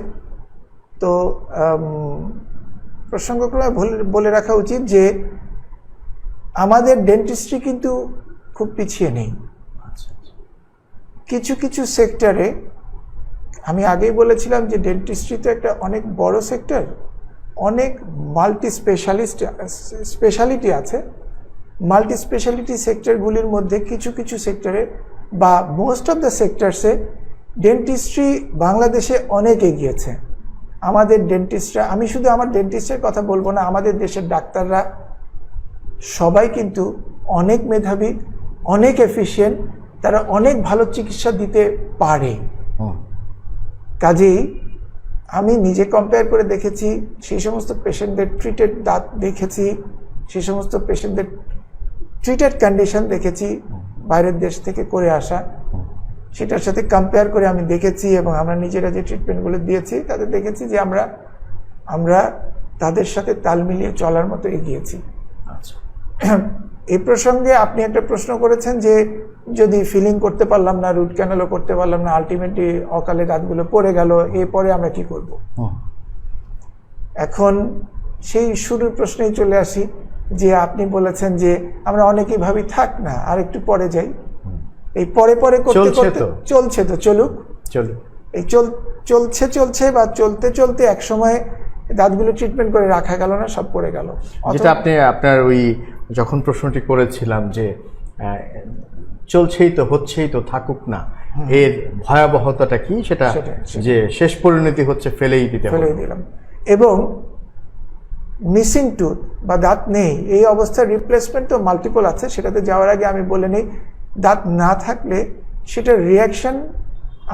তো প্রসঙ্গক্রমে বলে রাখা উচিত যে আমাদের ডেন্টিস্ট্রি কিন্তু খুব পিছিয়ে নেই। কিছু কিছু সেক্টরে, আমি আগেই বলেছিলাম যে ডেন্টিস্ট্রি তো একটা অনেক বড় সেক্টর, অনেক স্পেশালিটি আছে। মাল্টি স্পেশালিটি সেক্টরগুলির মধ্যে কিছু কিছু সেক্টরে বা মোস্ট অফ দ্য সেক্টরসে ডেন্টিস্ট্রি বাংলাদেশে অনেক এগিয়েছে। আমাদের ডেন্টিস্টরা, আমি শুধু আমার ডেন্টিস্টের কথা বলবো না, আমাদের দেশের ডাক্তাররা সবাই কিন্তু অনেক মেধাবী, অনেক এফিশিয়েন্ট, তারা অনেক ভালো চিকিৎসা দিতে পারে। কাজেই আমি নিজে কম্পেয়ার করে দেখেছি, সেই সমস্ত পেশেন্টদের ট্রিটেড দাঁত দেখেছি, সেই সমস্ত পেশেন্টদের ট্রিটেড কন্ডিশন দেখেছি বাইরের দেশ থেকে করে আসা, সেটার সাথে কম্পেয়ার করে আমি দেখেছি, এবং আমরা নিজেরা যে ট্রিটমেন্টগুলো দিয়েছি তাতে দেখেছি যে আমরা তাদের সাথে তাল মিলিয়ে চলার মতো এগিয়েছি। আচ্ছা, এই প্রসঙ্গে আপনি একটা প্রশ্ন করেছেন যে যদি ফিলিং করতে পারলাম না, রুট ক্যানালও করতে পারলাম না, আলটিমেটলি অকালে দাঁতগুলো পড়ে গেল, এরপরে আমরা কি করব? এখন সেই শুরুর প্রশ্নেই চলে আসি যে আপনি বলেছেন যে আমরা অনেকেই ভাবি থাক না, আর একটু পরে যাই। এই পরে পরে করতে করতে চলছে, তো চলুক, এই চলছে বা চলতে চলতে এক সময় দাঁতগুলো ট্রিটমেন্ট করে রাখা গেল না, সব পড়ে গেল। যেটা আপনি আপনার ওই যখন প্রশ্নটি করেছিলাম যে চলছেই তো, হচ্ছেই তো, থাকুক না, এর ভয়াবহতাটা কি, সেটা যে শেষ পরিণতি হচ্ছে ফেলেই দিলাম। এবং মিসিং টুথ বা দাঁত নেই, এই অবস্থার রিপ্লেসমেন্ট তো মাল্টিপল আছে। সেটাতে যাওয়ার আগে আমি বলে নিই, দাঁত না থাকলে সেটার রিয়াকশন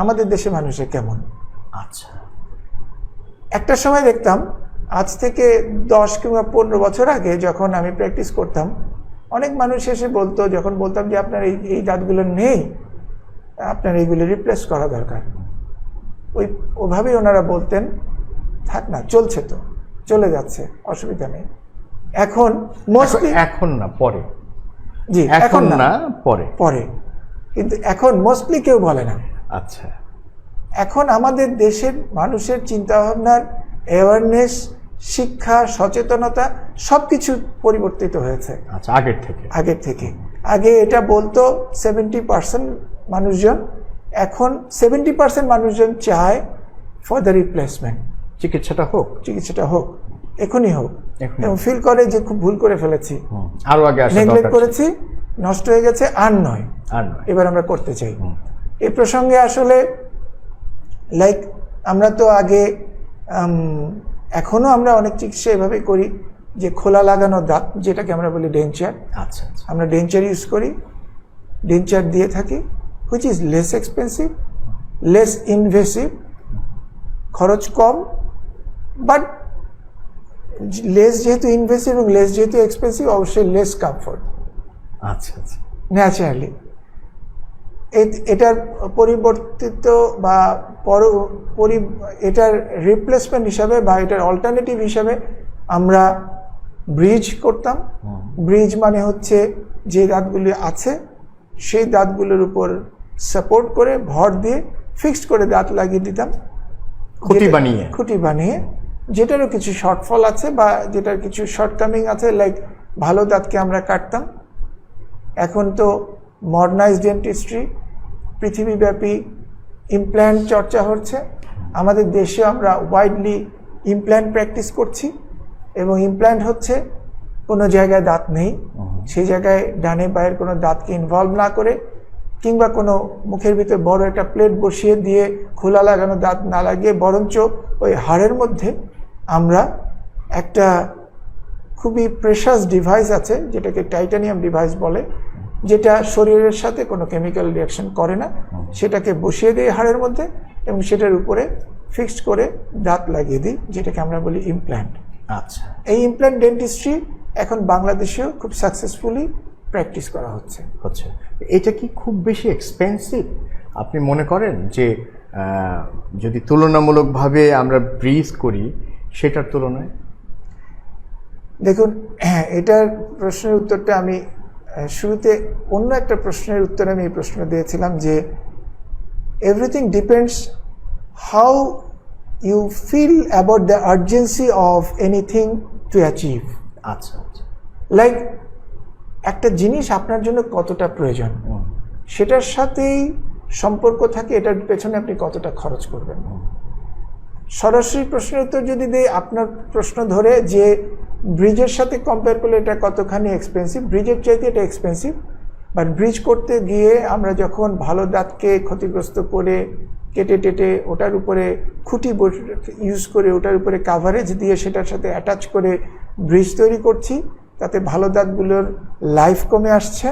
আমাদের দেশে মানুষের কেমন। আচ্ছা, একটা সময় দেখতাম, আজ থেকে 10 কিংবা 15 বছর আগে যখন আমি প্র্যাকটিস করতাম, অনেক মানুষ এসে বলতো, যখন বলতাম যে আপনার এই দাঁতগুলো নেই, আপনার এইগুলো রিপ্লেস করা দরকার, ওভাবেই ওনারা বলতেন থাক না, চলছে তো, চলে যাচ্ছে, অসুবিধা নেই। এখন না পরে, জি, এখন না পরে, কিন্তু এখন মোস্টলি কেউ বলে না। আচ্ছা, এখন আমাদের দেশের মানুষের চিন্তাভাবনার অ্যাওয়ারনেস, শিক্ষা, সচেতনতা সবকিছু পরিবর্তিত হয়েছে। আচ্ছা, আগের থেকে আগে এটা বলতো 70% মানুষজন, এখন 70% মানুষজন চায় ফর দ্য রিপ্লেসমেন্ট, চিকিৎসাটা হোক, এখনই হোক, এবং ফিল করে যে খুব ভুল করে ফেলেছি, আরো আগে নেগলেক্ট করেছি, নষ্ট হয়ে গেছে, আর নয়, এবার আমরা করতে চাই। এই প্রসঙ্গে আসলে লাইক আমরা তো আগে, এখনো আমরা অনেক চিকিৎসা এভাবে করি যে খোলা লাগানো দাঁত, যেটাকে আমরা বলি ডেঞ্চার। আচ্ছা, আমরা ডেঞ্চার ইউজ করি, ডেঞ্চার দিয়ে থাকি, which is less expensive, less invasive, খরচ কম, বাট লেস যেহেতু ইনভেসিভ এবং লেস যেহেতু এক্সপেন্সিভ, অবশ্যই লেস কমফোর্ট। আচ্ছা, ন্যাচারালি এটার পরিবর্তিত বা এটার রিপ্লেসমেন্ট হিসাবে বা এটার অল্টারনেটিভ হিসাবে আমরা ব্রিজ করতাম। ব্রিজ মানে হচ্ছে যে দাঁতগুলি আছে সেই দাঁতগুলোর উপর সাপোর্ট করে, ভর দিয়ে ফিক্সড করে দাঁত লাগিয়ে দিতাম, খুঁটি বানিয়ে, যেটারও কিছু শর্টফল আছে বা যেটার কিছু শর্টকামিং আছে, লাইক ভালো দাঁতকে আমরা কাটতাম। এখন তো মডার্নাইজড ডেন্টিস্ট্রি, পৃথিবীব্যাপী ইমপ্ল্যান্ট চর্চা হচ্ছে, আমাদের দেশে আমরা ওয়াইডলি ইমপ্ল্যান্ট প্র্যাকটিস করছি, এবং ইমপ্ল্যান্ট হচ্ছে কোনো জায়গায় দাঁত নেই সেই জায়গায় ডানে বাঁয়ের কোনো দাঁতকে ইনভলভ না করে, কিংবা কোনো মুখের ভিতরে বড় একটা প্লেট বসিয়ে দিয়ে খোলা লাগানো দাঁত না লাগিয়ে, বরঞ্চ ওই হাড়ের মধ্যে আমরা একটা খুবই প্রেশাস ডিভাইস আছে, যেটাকে টাইটানিয়াম ডিভাইস বলে, যেটা শরীরের সাথে কোনো কেমিক্যাল রিয়াকশন করে না, সেটাকে বসিয়ে দিই হাড়ের মধ্যে এবং সেটার উপরে ফিক্সড করে দাঁত লাগিয়ে দিই, যেটাকে আমরা বলি ইমপ্ল্যান্ট। আচ্ছা, এই ইমপ্ল্যান্ট ডেন্টিস্ট্রি এখন বাংলাদেশেও খুব সাকসেসফুলি প্র্যাকটিস করা হচ্ছে। এটা কি খুব বেশি এক্সপেন্সিভ আপনি মনে করেন? যে যদি তুলনামূলকভাবে আমরা ব্রিজ করি সেটার তুলনায়? দেখুন, এটার প্রশ্নের উত্তরটা আমি শুরুতে অন্য একটা প্রশ্নের উত্তরে আমি এই প্রশ্ন দিয়েছিলাম যে everything depends how you feel about the urgency of anything to achieve. আচ্ছা আচ্ছা। লাইক একটা জিনিস আপনার জন্য কতটা প্রয়োজন সেটার সাথেই সম্পর্ক থাকে এটার পেছনে আপনি কতটা খরচ করবেন। সরাসরি প্রশ্নের উত্তর যদি দেই, আপনার প্রশ্ন ধরে যে ব্রিজের সাথে কম্পেয়ার করলে এটা কতখানি এক্সপেন্সিভ, ব্রিজের চাইতে এটা এক্সপেন্সিভ। বাট ব্রিজ করতে গিয়ে আমরা যখন ভালো দাঁতকে ক্ষতিগ্রস্ত করে কেটে টেটে ওটার উপরে খুঁটি ইউজ করে ওটার উপরে কাভারেজ দিয়ে সেটার সাথে অ্যাটাচ করে ব্রিজ তৈরি করছি, তাতে ভালো দাঁতগুলোর লাইফ কমে আসছে।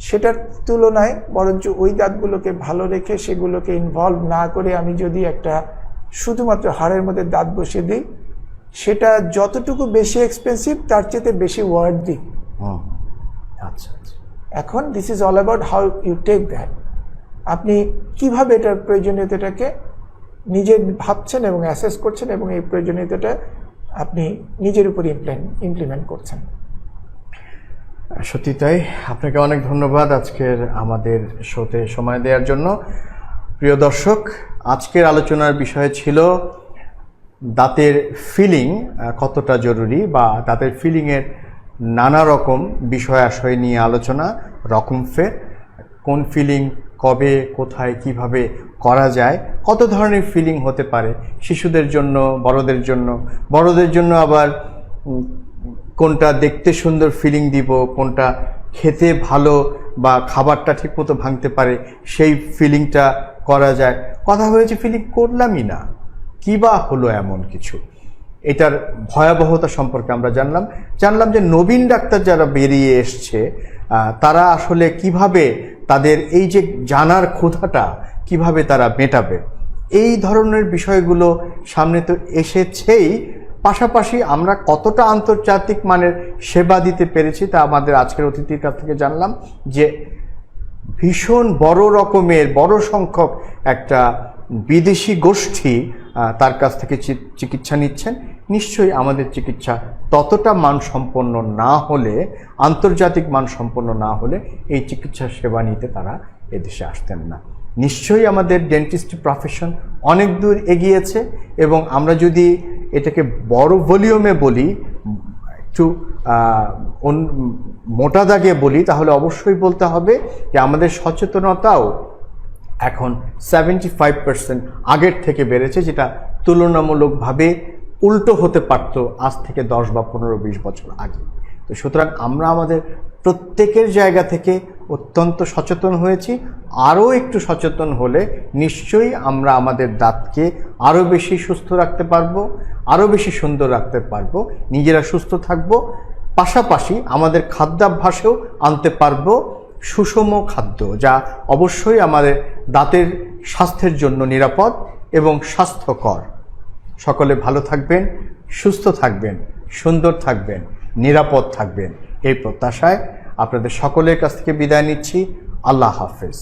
সেটার তুলনায় বরঞ্চ ওই দাঁতগুলোকে ভালো রেখে সেগুলোকে ইনভলভ না করে আমি যদি একটা শুধুমাত্র হাড়ের মধ্যে দাঁত বসিয়ে দিই, সেটা যতটুকু বেশি এক্সপেন্সিভ তার চেয়ে বেশি ওয়ার্থি। আচ্ছা আচ্ছা। এখন this is all about how you take that. আপনি কিভাবে এটার প্রয়োজনীয়তাটাকে নিজে ভাবছেন এবং অ্যাসেস করছেন এবং এই প্রয়োজনীয়তাটা আপনি নিজের উপর ইমপ্লিমেন্ট করছেন। সত্যি তাই। আপনাকে অনেক ধন্যবাদ আজকের আমাদের শোতে সময় দেওয়ার জন্য। প্রিয় দর্শক, আজকের আলোচনার বিষয় ছিল দাঁতের ফিলিং কতটা জরুরি, বা দাঁতের ফিলিংয়ের নানা রকম বিষয় আশয় নিয়ে আলোচনা। রকম ফের কোন ফিলিং কবে কোথায় কিভাবে করা যায়, কত ধরনের ফিলিং হতে পারে শিশুদের জন্য, বড়দের জন্য আবার কোনটা দেখতে সুন্দর ফিলিং দিব, কোনটা খেতে ভালো বা খাবারটা ঠিকমতো ভাঙতে পারে সেই ফিলিংটা করা যায়। কথা হয়েছে ফিলিং করলামই না, কী বা হলো এমন কিছু। এটার ভয়াবহতা সম্পর্কে আমরা জানলাম যে নবীন ডাক্তার যারা বেরিয়ে এসছে তারা আসলে কিভাবে তাদের এই যে জানার ক্ষুধাটা কিভাবে তারা মেটাবে, এই ধরনের বিষয়গুলো সামনে তো এসেছেই। পাশাপাশি আমরা কতটা আন্তর্জাতিক মানের সেবা দিতে পেরেছি তা আমাদের আজকের অতিথির কাছ থেকে জানলাম, যে ভীষণ বড় সংখ্যক একটা বিদেশি গোষ্ঠী তার কাছ থেকে চিকিৎসা নিচ্ছেন। নিশ্চয়ই আমাদের চিকিৎসা ততটা মানসম্পন্ন না হলে, আন্তর্জাতিক মানসম্পন্ন না হলে এই চিকিৎসা সেবা নিতে তারা এদেশে আসতেন না। নিশ্চয়ই আমাদের ডেন্টিস্ট প্রফেশন অনেক দূর এগিয়েছে, এবং আমরা যদি এটাকে বড় ভলিউমে বলি, একটু মোটা দাগে বলি, তাহলে অবশ্যই বলতে হবে যে আমাদের সচেতনতাও এখন 75% আগের থেকে বেড়েছে, যেটা তুলনামূলকভাবে উল্টো হতে পারত আজ থেকে 10 বা 15-20 বছর আগে। তো সুতরাং আমরা আমাদের প্রত্যেকের জায়গা থেকে অত্যন্ত সচেতন হয়েছি। আরও একটু সচেতন হলে নিশ্চয়ই আমরা আমাদের দাঁতকে আরও বেশি সুস্থ রাখতে পারবো, আরও বেশি সুন্দর রাখতে পারবো, নিজেরা সুস্থ থাকবো। পাশাপাশি আমাদের খাদ্যাভ্যাসেও আনতে পারবো সুষম খাদ্য, যা অবশ্যই আমাদের দাঁতের স্বাস্থ্যের জন্য নিরাপদ এবং স্বাস্থ্যকর। সকলে ভালো থাকবেন, সুস্থ থাকবেন, সুন্দর থাকবেন, নিরাপদ থাকবেন, এই প্রত্যাশায় আপনাদের সকলের কাছ থেকে বিদায় নিচ্ছি। আল্লাহ হাফেজ।